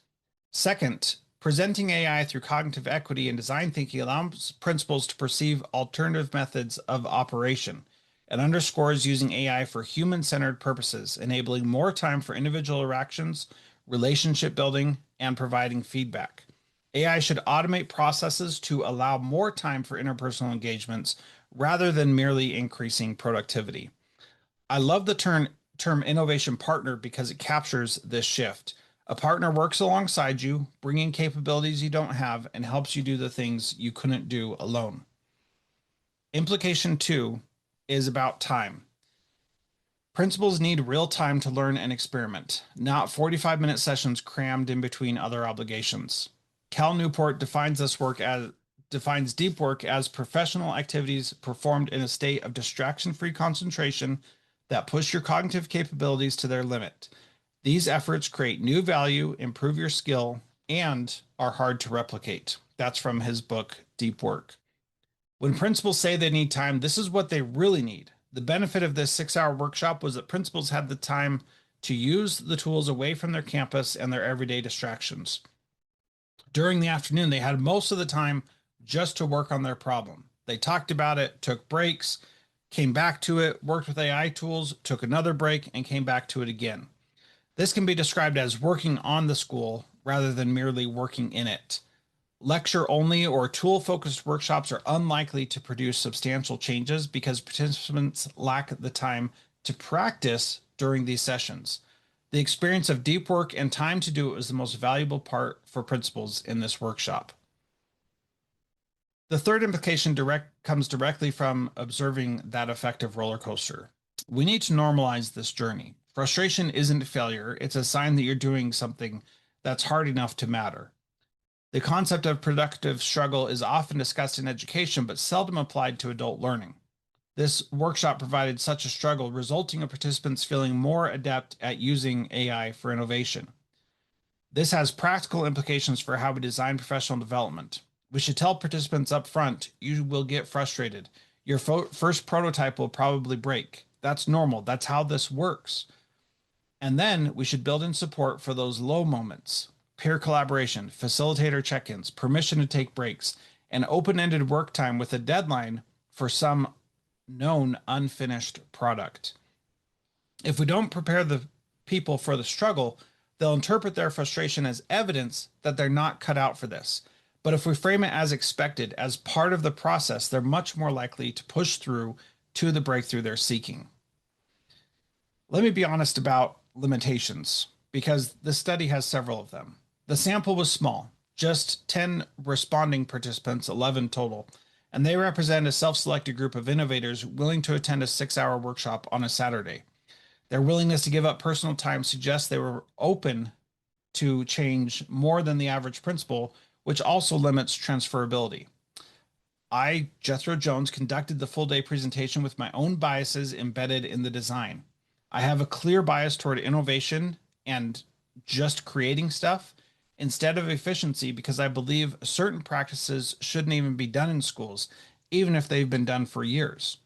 Second, presenting AI through cognitive equity and design thinking allows principals to perceive alternative methods of operation. It underscores using AI for human-centered purposes, enabling more time for individual interactions, relationship building, and providing feedback. AI should automate processes to allow more time for interpersonal engagements rather than merely increasing productivity. I love the term innovation partner because it captures this shift. A partner works alongside you, bringing capabilities you don't have, and helps you do the things you couldn't do alone. Implication 2 is about time. Principals need real time to learn and experiment, not 45-minute sessions crammed in between other obligations. Cal Newport defines deep work as professional activities performed in a state of distraction-free concentration that push your cognitive capabilities to their limit. These efforts create new value, improve your skill, and are hard to replicate. That's from his book, Deep Work. When principals say they need time, this is what they really need. The benefit of this 6-hour workshop was that principals had the time to use the tools away from their campus and their everyday distractions. During the afternoon, they had most of the time just to work on their problem. They talked about it, took breaks, came back to it, worked with AI tools, took another break, and came back to it again. This can be described as working on the school rather than merely working in it. Lecture-only or tool-focused workshops are unlikely to produce substantial changes because participants lack the time to practice during these sessions. The experience of deep work and time to do it was the most valuable part for principals in this workshop. The third implication comes directly from observing that effective roller coaster. We need to normalize this journey. Frustration isn't failure. It's a sign that you're doing something that's hard enough to matter. The concept of productive struggle is often discussed in education, but seldom applied to adult learning. This workshop provided such a struggle, resulting in participants feeling more adept at using AI for innovation. This has practical implications for how we design professional development. We should tell participants up front, you will get frustrated. Your first prototype will probably break. That's normal. That's how this works. And then we should build in support for those low moments. Peer collaboration, facilitator check-ins, permission to take breaks, and open-ended work time with a deadline for some known unfinished product. If we don't prepare the people for the struggle, they'll interpret their frustration as evidence that they're not cut out for this. But if we frame it as expected, as part of the process, they're much more likely to push through to the breakthrough they're seeking. Let me be honest about limitations, because the study has several of them. The sample was small, just 10 responding participants, 11 total, and they represent a self-selected group of innovators willing to attend a 6-hour workshop on a Saturday. Their willingness to give up personal time suggests they were open to change more than the average principal, which also limits transferability. I, Jethro Jones, conducted the full-day presentation with my own biases embedded in the design. I have a clear bias toward innovation and just creating stuff instead of efficiency because I believe certain practices shouldn't even be done in schools, even if they've been done for years.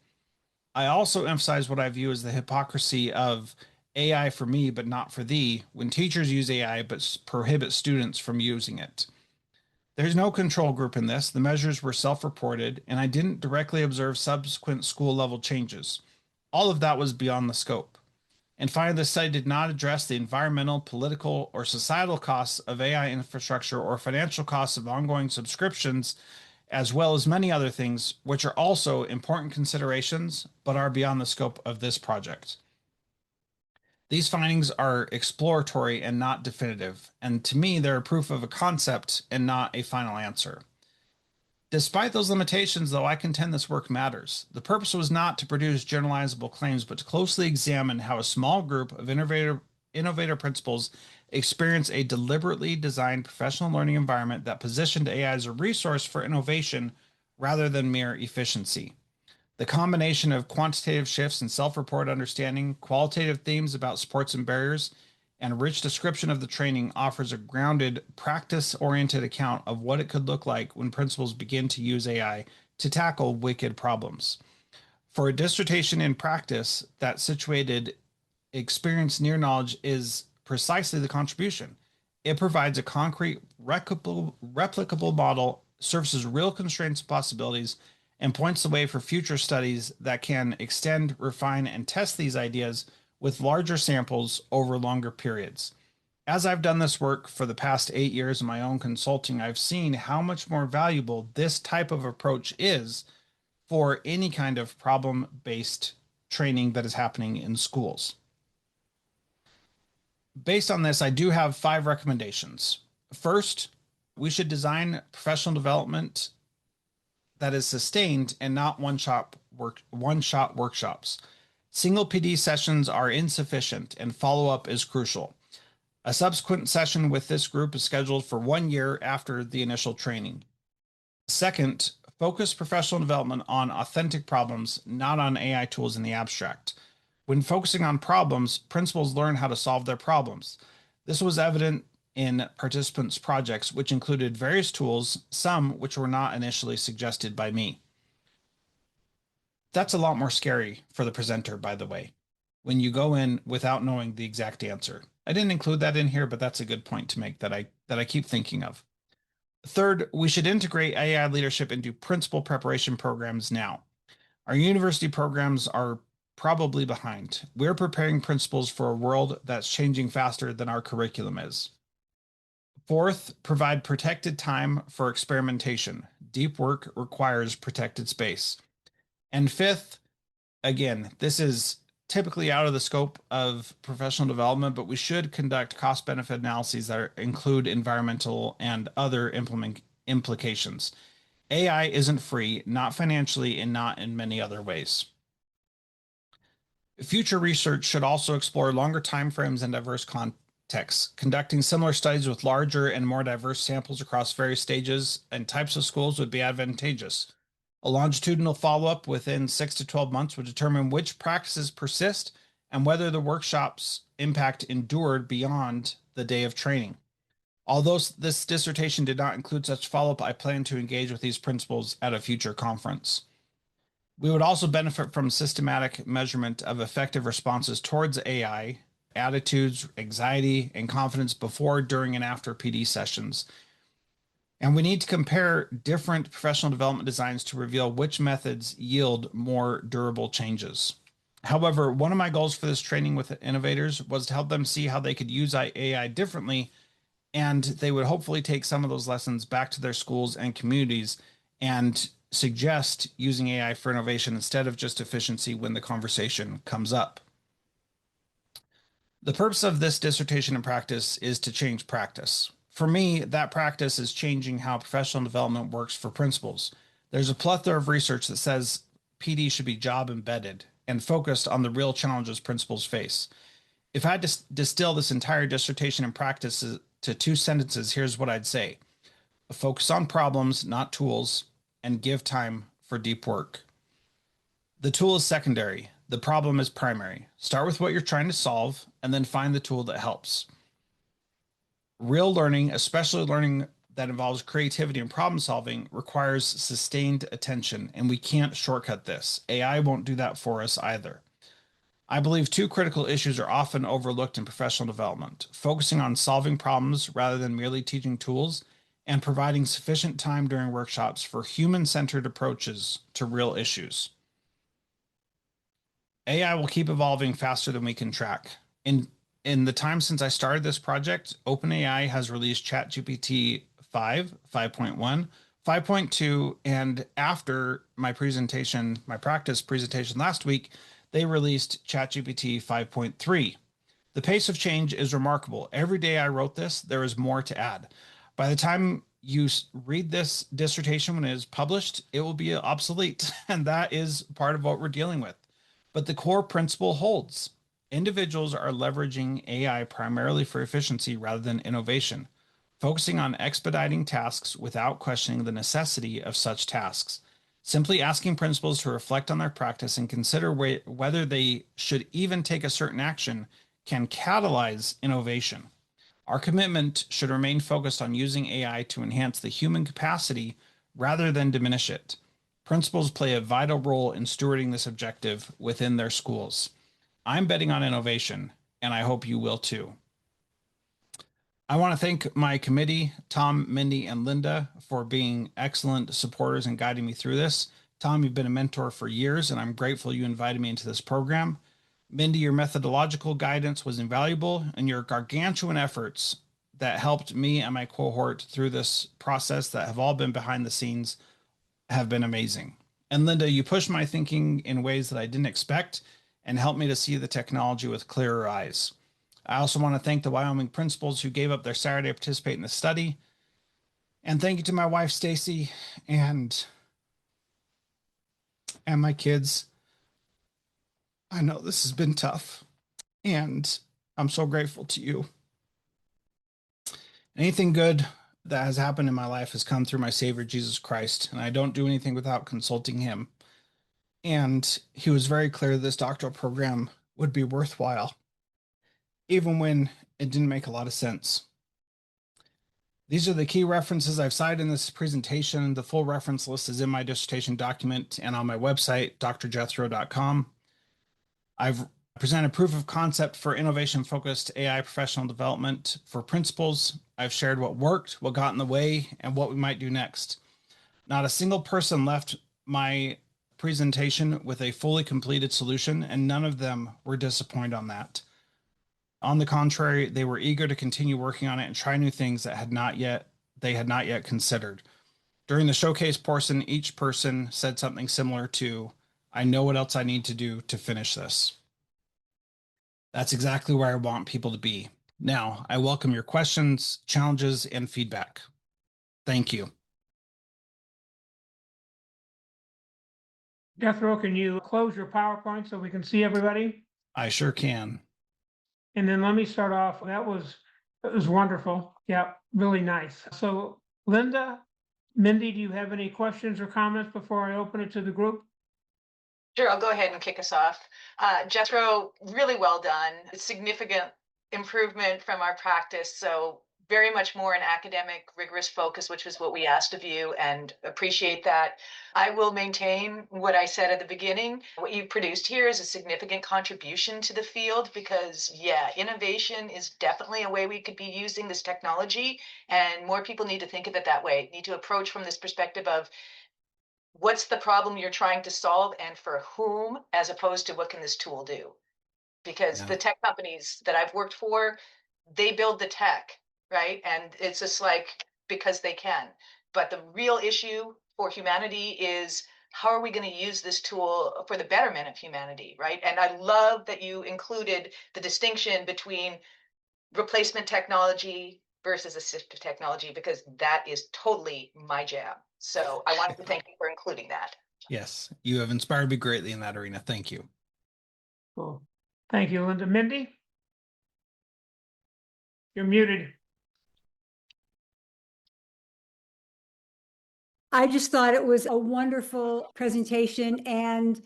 I also emphasize what I view as the hypocrisy of AI for me but not for thee when teachers use AI but prohibit students from using it. There's no control group in this. The measures were self-reported, and I didn't directly observe subsequent school-level changes. All of that was beyond the scope. And finally, the study did not address the environmental, political, or societal costs of AI infrastructure or financial costs of ongoing subscriptions, as well as many other things, which are also important considerations, but are beyond the scope of this project. These findings are exploratory and not definitive, and to me, they're proof of a concept and not a final answer. Despite those limitations, though, I contend this work matters. The purpose was not to produce generalizable claims, but to closely examine how a small group of innovator principals experience a deliberately designed professional learning environment that positioned AI as a resource for innovation rather than mere efficiency. The combination of quantitative shifts in self-report understanding, qualitative themes about supports and barriers, and a rich description of the training offers a grounded, practice-oriented account of what it could look like when principals begin to use AI to tackle wicked problems. For a dissertation in practice, that situated experience near knowledge is precisely the contribution. It provides a concrete, replicable model, surfaces real constraints and possibilities, and points the way for future studies that can extend, refine, and test these ideas with larger samples over longer periods. As I've done this work for the past 8 years in my own consulting, I've seen how much more valuable this type of approach is for any kind of problem-based training that is happening in schools. Based on this, I do have 5 recommendations. First, we should design professional development that is sustained and not one-shot workshops. Single PD sessions are insufficient and follow-up is crucial. A subsequent session with this group is scheduled for 1 year after the initial training. Second, focus professional development on authentic problems, not on AI tools in the abstract. When focusing on problems, principals learn how to solve their problems. This was evident in participants' projects, which included various tools, some which were not initially suggested by me. That's a lot more scary for the presenter, by the way, when you go in without knowing the exact answer. I didn't include that in here, but that's a good point to make that I keep thinking of. Third, we should integrate AI leadership into principal preparation programs now. Our university programs are probably behind. We're preparing principals for a world that's changing faster than our curriculum is. Fourth, provide protected time for experimentation. Deep work requires protected space. And fifth, again, this is typically out of the scope of professional development, but we should conduct cost-benefit analyses that include environmental and other implications. AI isn't free, not financially, and not in many other ways. Future research should also explore longer timeframes and diverse contexts. Conducting similar studies with larger and more diverse samples across various stages and types of schools would be advantageous. A longitudinal follow-up within 6 to 12 months would determine which practices persist and whether the workshop's impact endured beyond the day of training. Although this dissertation did not include such follow-up, I plan to engage with these principles at a future conference. We would also benefit from systematic measurement of effective responses towards AI, attitudes, anxiety, and confidence before, during, and after PD sessions. And we need to compare different professional development designs to reveal which methods yield more durable changes. However, one of my goals for this training with innovators was to help them see how they could use AI differently, and they would hopefully take some of those lessons back to their schools and communities and suggest using AI for innovation instead of just efficiency when the conversation comes up. The purpose of this dissertation in practice is to change practice. For me, that practice is changing how professional development works for principals. There's a plethora of research that says PD should be job embedded and focused on the real challenges principals face. If I had to distill this entire dissertation in practice to 2 sentences, here's what I'd say. Focus on problems, not tools, and give time for deep work. The tool is secondary. The problem is primary. Start with what you're trying to solve and then find the tool that helps. Real learning, especially learning that involves creativity and problem solving, requires sustained attention, and we can't shortcut this. AI won't do that for us either. I believe 2 critical issues are often overlooked in professional development: focusing on solving problems rather than merely teaching tools, and providing sufficient time during workshops for human-centered approaches to real issues. AI will keep evolving faster than we can track. In the time since I started this project, OpenAI has released ChatGPT 5, 5.1, 5.2, and after my presentation, my practice presentation last week, they released ChatGPT 5.3. The pace of change is remarkable. Every day I wrote this, there is more to add. By the time you read this dissertation when it is published, it will be obsolete. And that is part of what we're dealing with. But the core principle holds. Individuals are leveraging AI primarily for efficiency rather than innovation, focusing on expediting tasks without questioning the necessity of such tasks. Simply asking principals to reflect on their practice and consider whether they should even take a certain action can catalyze innovation. Our commitment should remain focused on using AI to enhance the human capacity rather than diminish it. Principals play a vital role in stewarding this objective within their schools. I'm betting on innovation, and I hope you will too. I want to thank my committee, Tom, Mindy, and Linda, for being excellent supporters and guiding me through this. Tom, you've been a mentor for years, and I'm grateful you invited me into this program. Mindy, your methodological guidance was invaluable, and your gargantuan efforts that helped me and my cohort through this process that have all been behind the scenes have been amazing. And Linda, you pushed my thinking in ways that I didn't expect and helped me to see the technology with clearer eyes. I also want to thank the Wyoming principals who gave up their Saturday to participate in the study. And thank you to my wife, Stacy, and my kids. I know this has been tough, and I'm so grateful to you. Anything good that has happened in my life has come through my Savior, Jesus Christ, and I don't do anything without consulting him. And he was very clear this doctoral program would be worthwhile, even when it didn't make a lot of sense. These are the key references I've cited in this presentation. The full reference list is in my dissertation document and on my website, drjethro.com. I've presented proof of concept for innovation-focused AI professional development for principals. I've shared what worked, what got in the way, and what we might do next. Not a single person left my presentation with a fully completed solution, and none of them were disappointed on that. On the contrary, they were eager to continue working on it and try new things that they had not yet considered. During the showcase portion, each person said something similar to, "I know what else I need to do to finish this." That's exactly where I want people to be. Now, I welcome your questions, challenges, and feedback. Thank you. Jethro, can you close your PowerPoint so we can see everybody? I sure can. And then let me start off. That was wonderful. Yeah, really nice. So Linda, Mindy, do you have any questions or comments before I open it to the group? Sure, I'll go ahead and kick us off. Jethro, really well done. Significant improvement from our practice. So very much more an academic, rigorous focus, which was what we asked of you, and appreciate that. I will maintain what I said at the beginning. What you produced here is a significant contribution to the field because, yeah, innovation is definitely a way we could be using this technology, and more people need to think of it that way, need to approach from this perspective of what's the problem you're trying to solve and for whom, as opposed to what can this tool do? Because the tech companies that I've worked for, they build the tech, right? And it's just like because they can. But the real issue for humanity is how are we going to use this tool for the betterment of humanity, right? And I love that you included the distinction between replacement technology versus assistive technology, because that is totally my jam. So I wanted to thank you for including that. Yes, you have inspired me greatly in that arena. Thank you. Cool. Thank you, Linda. Mindy? You're muted. I just thought it was a wonderful presentation, and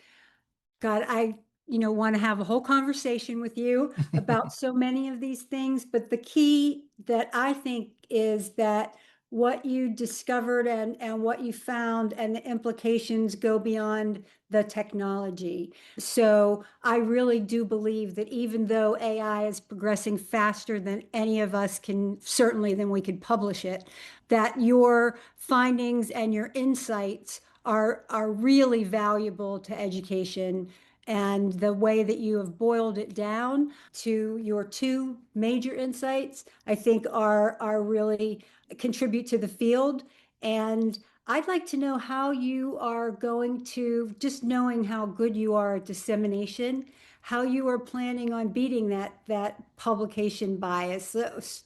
God, I want to have a whole conversation with you about so many of these things. But the key that I think is that what you discovered and what you found and the implications go beyond the technology. So I really do believe that even though AI is progressing faster than any of us can, certainly than we could publish it, that your findings and your insights are really valuable to education and the way that you have boiled it down to your two major insights, I think are really contribute to the field. And I'd like to know how you are going to, just knowing how good you are at dissemination, how you are planning on beating that publication bias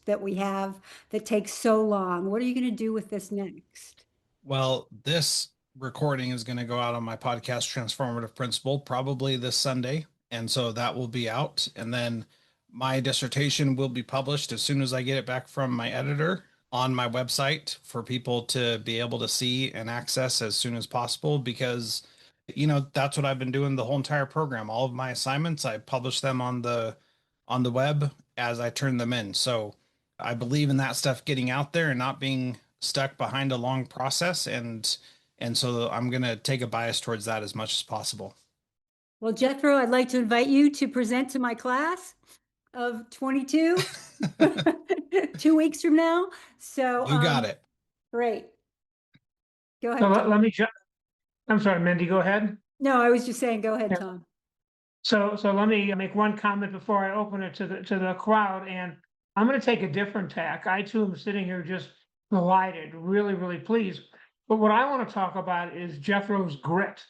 that we have that takes so long. What are you going to do with this next? Well, this recording is going to go out on my podcast, Transformative Principle, probably this Sunday. And so that will be out. And then my dissertation will be published as soon as I get it back from my editor on my website for people to be able to see and access as soon as possible, because that's what I've been doing the whole entire program. All of my assignments, I publish them on the web as I turn them in. So I believe in that stuff getting out there and not being stuck behind a long process, and so I'm going to take a bias towards that as much as possible. Well, Jethro, I'd like to invite you to present to my class of 22 2 weeks from now. So You got it. Great. Go So ahead. let me I'm sorry, Mindy, go ahead. No, I was just saying, go ahead, Yeah. Tom. So let me make one comment before I open it to the crowd, and I'm going to take a different tack. I too am sitting here just delighted, really, really pleased. But what I want to talk about is Jethro's grit.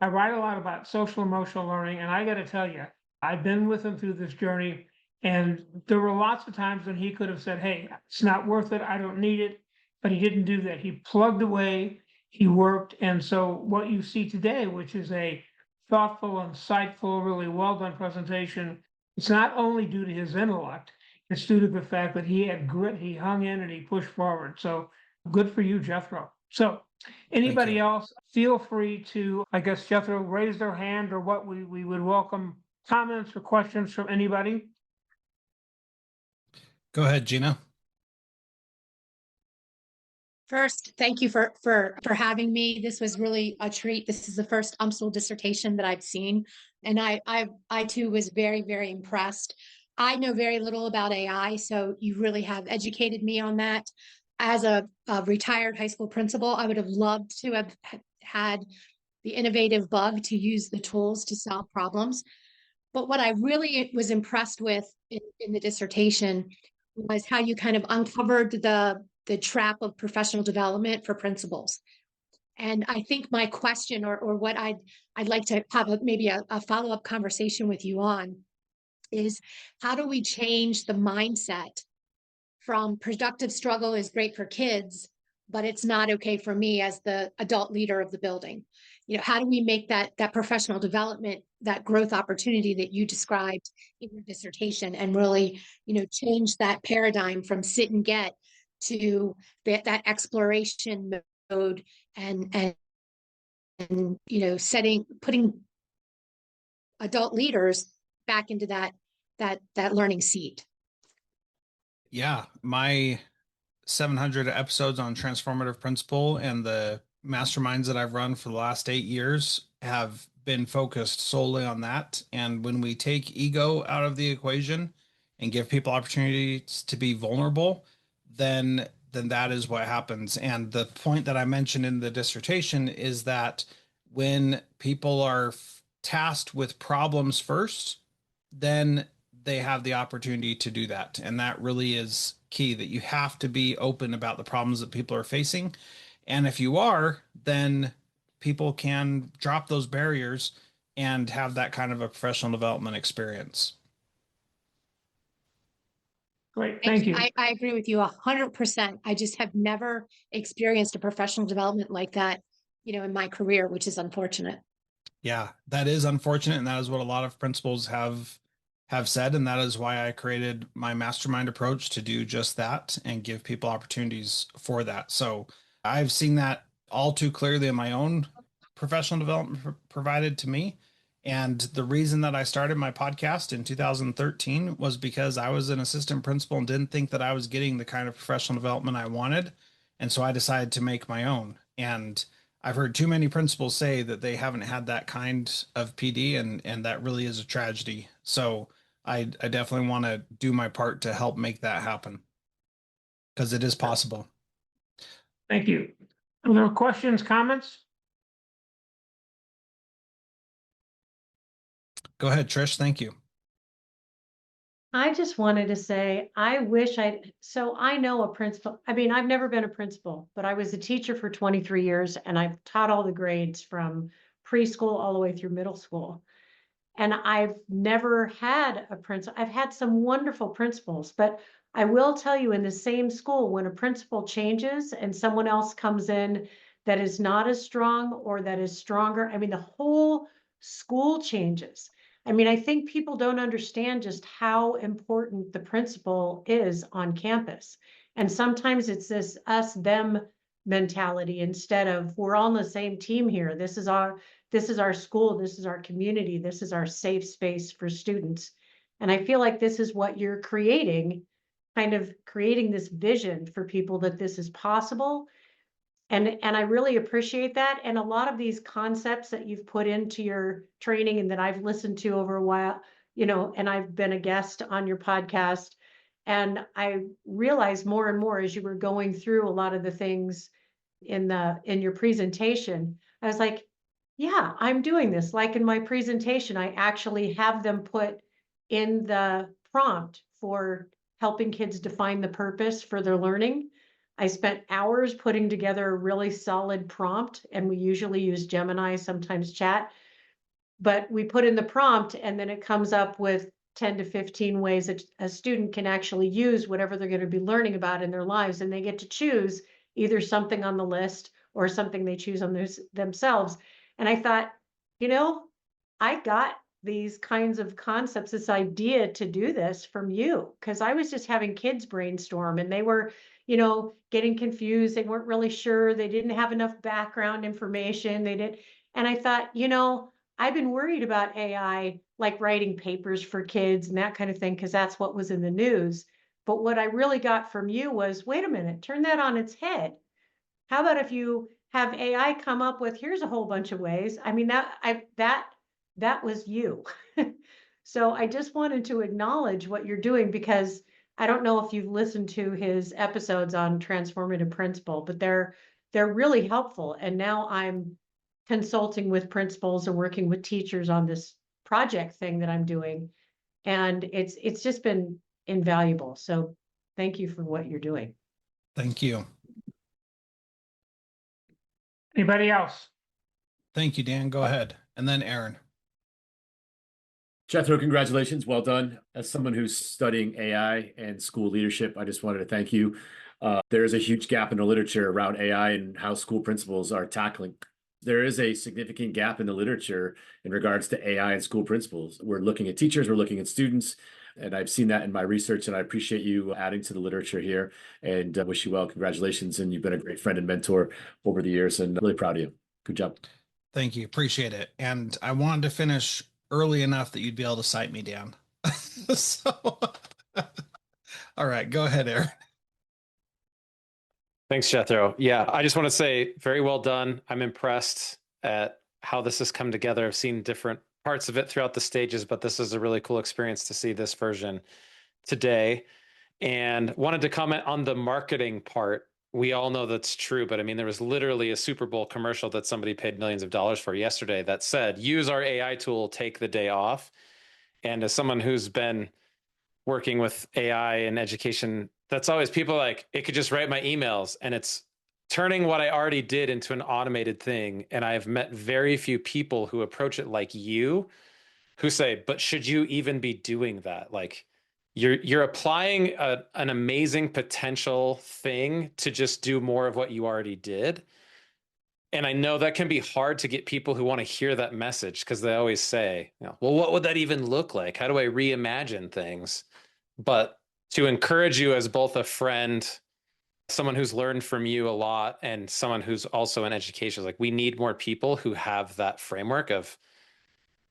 I write a lot about social emotional learning, and I got to tell you, I've been with him through this journey, and there were lots of times when he could have said, "Hey, it's not worth it. I don't need it," but he didn't do that. He plugged away, he worked, and so what you see today, which is a thoughtful, insightful, really well done presentation, it's not only due to his intellect, it's due to the fact that he had grit, he hung in and he pushed forward. So good for you, Jethro. So anybody else, feel free to, I guess, Jethro, raise their hand, or what we would welcome comments or questions from anybody. Go ahead, Gina. First, thank you for having me. This was really a treat. This is the first UMSL dissertation that I've seen, and I too was very, very impressed. I know very little about AI, so you really have educated me on that. As a retired high school principal, I would have loved to have had the innovative bug to use the tools to solve problems. But what I really was impressed with in the dissertation was how you kind of uncovered the trap of professional development for principals. And I think my question, or what I'd like to have maybe a follow-up conversation with you on, is how do we change the mindset from productive struggle is great for kids, but it's not okay for me as the adult leader of the building? How do we make that professional development, that growth opportunity that you described in your dissertation, and really, change that paradigm from sit and get to that exploration mode, and putting adult leaders back into that learning seat. Yeah, my 700 episodes on transformative principle and the masterminds that I've run for the last 8 years have been focused solely on that. And when we take ego out of the equation and give people opportunities to be vulnerable, then that is what happens. And the point that I mentioned in the dissertation is that when people are tasked with problems first, then they have the opportunity to do that. And that really is key, that you have to be open about the problems that people are facing. And if you are, then people can drop those barriers and have that kind of a professional development experience. Great, thank you. I agree with you 100%. I just have never experienced a professional development like that, in my career, which is unfortunate. Yeah, that is unfortunate. And that is what a lot of principals have said. And that is why I created my mastermind approach, to do just that and give people opportunities for that. So I've seen that all too clearly in my own professional development provided to me. And the reason that I started my podcast in 2013 was because I was an assistant principal and didn't think that I was getting the kind of professional development I wanted. And so I decided to make my own. And I've heard too many principals say that they haven't had that kind of PD, and that really is a tragedy. So I definitely want to do my part to help make that happen, because it is possible. Thank you. Are there questions, comments? Go ahead, Trish. Thank you. I just wanted to say, so I know a principal. I mean, I've never been a principal, but I was a teacher for 23 years and I've taught all the grades from preschool all the way through middle school. And I've never had a principal. I've had some wonderful principals, but I will tell you in the same school, when a principal changes and someone else comes in that is not as strong or that is stronger, I mean, the whole school changes. I mean, I think people don't understand just how important the principal is on campus. And sometimes it's this us them mentality instead of we're all on the same team here. This is our school, this is our community, this is our safe space for students. And I feel like this is what you're creating, kind of creating this vision for people that this is possible. And I really appreciate that. And a lot of these concepts that you've put into your training and that I've listened to over a while, and I've been a guest on your podcast. And I realized more and more as you were going through a lot of the things in your presentation, I was like, yeah, I'm doing this. Like in my presentation, I actually have them put in the prompt for helping kids define the purpose for their learning. I spent hours putting together a really solid prompt, and we usually use Gemini, sometimes chat, but we put in the prompt and then it comes up with 10 to 15 ways that a student can actually use whatever they're going to be learning about in their lives. And they get to choose either something on the list or something they choose on themselves. And I thought, I got these kinds of concepts, this idea to do this from you, because I was just having kids brainstorm and they were, getting confused. They weren't really sure. They didn't have enough background information. And I thought, I've been worried about AI, like writing papers for kids and that kind of thing, because that's what was in the news. But what I really got from you was, wait a minute, turn that on its head. How about if you have AI come up with, here's a whole bunch of ways. I mean, that was you. So I just wanted to acknowledge what you're doing, because I don't know if you've listened to his episodes on transformative principal, but they're really helpful. And now I'm consulting with principals and working with teachers on this project thing that I'm doing. And it's just been invaluable. So thank you for what you're doing. Thank you. Anybody else? Thank you, Dan. Go ahead. And then Aaron. Jethro, congratulations. Well done. As someone who's studying AI and school leadership, I just wanted to thank you. There is a huge gap in the literature around AI and how school principals are tackling. There is a significant gap in the literature in regards to AI and school principals. We're looking at teachers, we're looking at students, and I've seen that in my research, and I appreciate you adding to the literature here, and wish you well. Congratulations, and you've been a great friend and mentor over the years, and I'm really proud of you. Good job. Thank you. Appreciate it. And I wanted to finish early enough that you'd be able to cite me down. So, all right, go ahead, Aaron. Thanks, Jethro. Yeah, I just want to say very well done. I'm impressed at how this has come together. I've seen different parts of it throughout the stages, but this is a really cool experience to see this version today. And wanted to comment on the marketing part. We all know that's true, but I mean, there was literally a Super Bowl commercial that somebody paid millions of dollars for yesterday that said, use our AI tool, take the day off. And as someone who's been working with AI in education, that's always people like, it could just write my emails, and it's turning what I already did into an automated thing. And I've met very few people who approach it like you, who say, but should you even be doing that? Like, you're applying an amazing potential thing to just do more of what you already did. And I know that can be hard to get people who want to hear that message, because they always say, well, what would that even look like? How do I reimagine things? But to encourage you as both a friend, someone who's learned from you a lot, and someone who's also in education, like, we need more people who have that framework of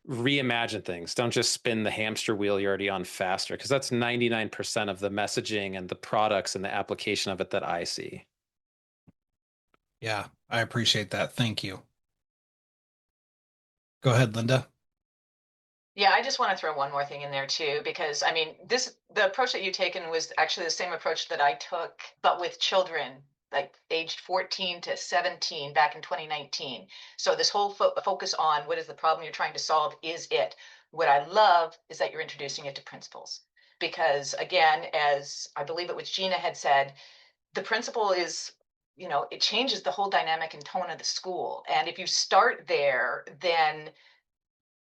reimagine things. Don't just spin the hamster wheel you're already on faster, because that's 99% of the messaging and the products and the application of it that I see. Yeah, I appreciate that. Thank you. Go ahead, Linda. Yeah, I just want to throw one more thing in there too, because I mean, the approach that you've taken was actually the same approach that I took, but with children, like aged 14 to 17 back in 2019. So this whole focus on what is the problem you're trying to solve is it. What I love is that you're introducing it to principals, because again, as I believe it was Gina had said, the principal is, it changes the whole dynamic and tone of the school. And if you start there, then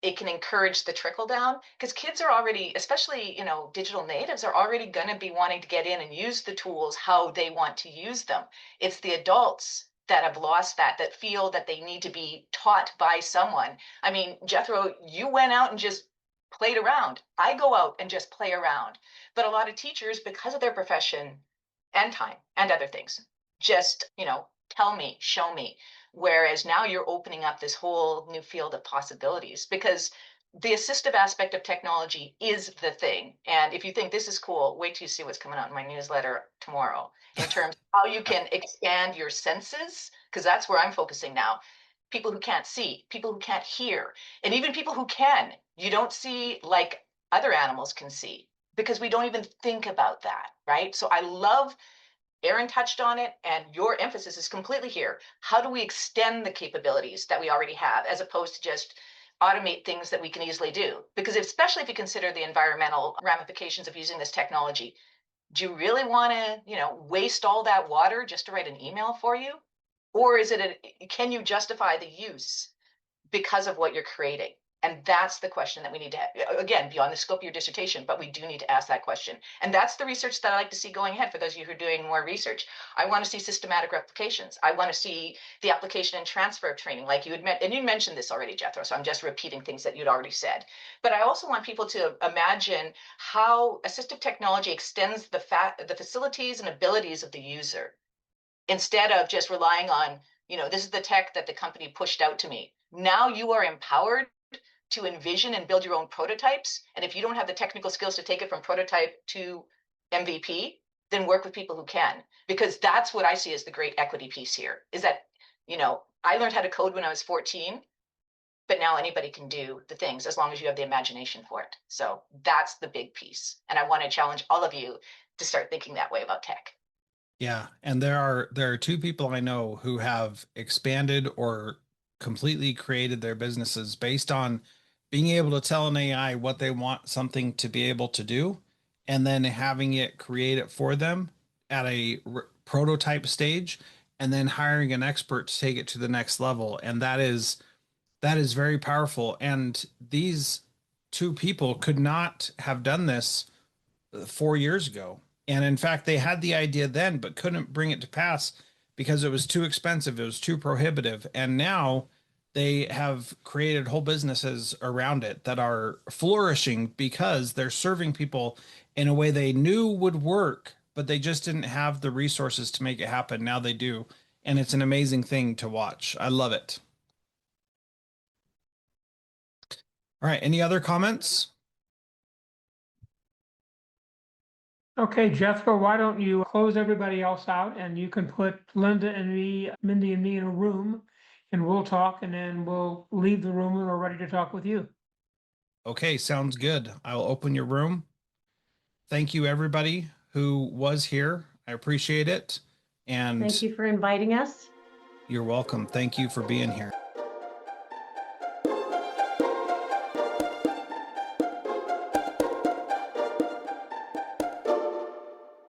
it can encourage the trickle down, because kids are already, especially, digital natives are already going to be wanting to get in and use the tools how they want to use them. It's the adults that have lost that feel that they need to be taught by someone. I mean, Jethro, you went out and just played around. I go out and just play around. But a lot of teachers, because of their profession and time and other things, just, tell me, show me. Whereas now you're opening up this whole new field of possibilities, because the assistive aspect of technology is the thing. And if you think this is cool, wait till you see what's coming out in my newsletter tomorrow in terms of how you can expand your senses, because that's where I'm focusing now. People who can't see, people who can't hear, and even people who can, you don't see like other animals can see, because we don't even think about that, right? So I love Aaron touched on it, and your emphasis is completely here. How do we extend the capabilities that we already have, as opposed to just automate things that we can easily do? Because especially if you consider the environmental ramifications of using this technology, do you really want to, waste all that water just to write an email for you? Or can you justify the use because of what you're creating? And that's the question that we need to have, again, beyond the scope of your dissertation, but we do need to ask that question. And that's the research that I like to see going ahead for those of you who are doing more research. I want to see systematic replications. I want to see the application and transfer of training, like you had and you mentioned this already, Jethro, so I'm just repeating things that you'd already said. But I also want people to imagine how assistive technology extends the facilities and abilities of the user, instead of just relying on, this is the tech that the company pushed out to me. Now you are empowered to envision and build your own prototypes. And if you don't have the technical skills to take it from prototype to MVP, then work with people who can, because that's what I see as the great equity piece here, is that, I learned how to code when I was 14, but now anybody can do the things as long as you have the imagination for it. So that's the big piece. And I want to challenge all of you to start thinking that way about tech. Yeah, and there are two people I know who have expanded or completely created their businesses based on being able to tell an AI what they want something to be able to do, and then having it create it for them at a prototype stage, and then hiring an expert to take it to the next level. And that is very powerful. And these two people could not have done this 4 years ago. And in fact, they had the idea then, but couldn't bring it to pass because it was too expensive. It was too prohibitive. And now they have created whole businesses around it that are flourishing because they're serving people in a way they knew would work, but they just didn't have the resources to make it happen. Now they do. And it's an amazing thing to watch. I love it. All right. Any other comments? Okay, Jethro, why don't you close everybody else out, and you can put Linda and me, Mindy and me in a room, and we'll talk, and then we'll leave the room and we're ready to talk with you. Okay, sounds good. I'll open your room. Thank you, everybody who was here. I appreciate it. And Thank you for inviting us. you're welcome. Thank you for being here.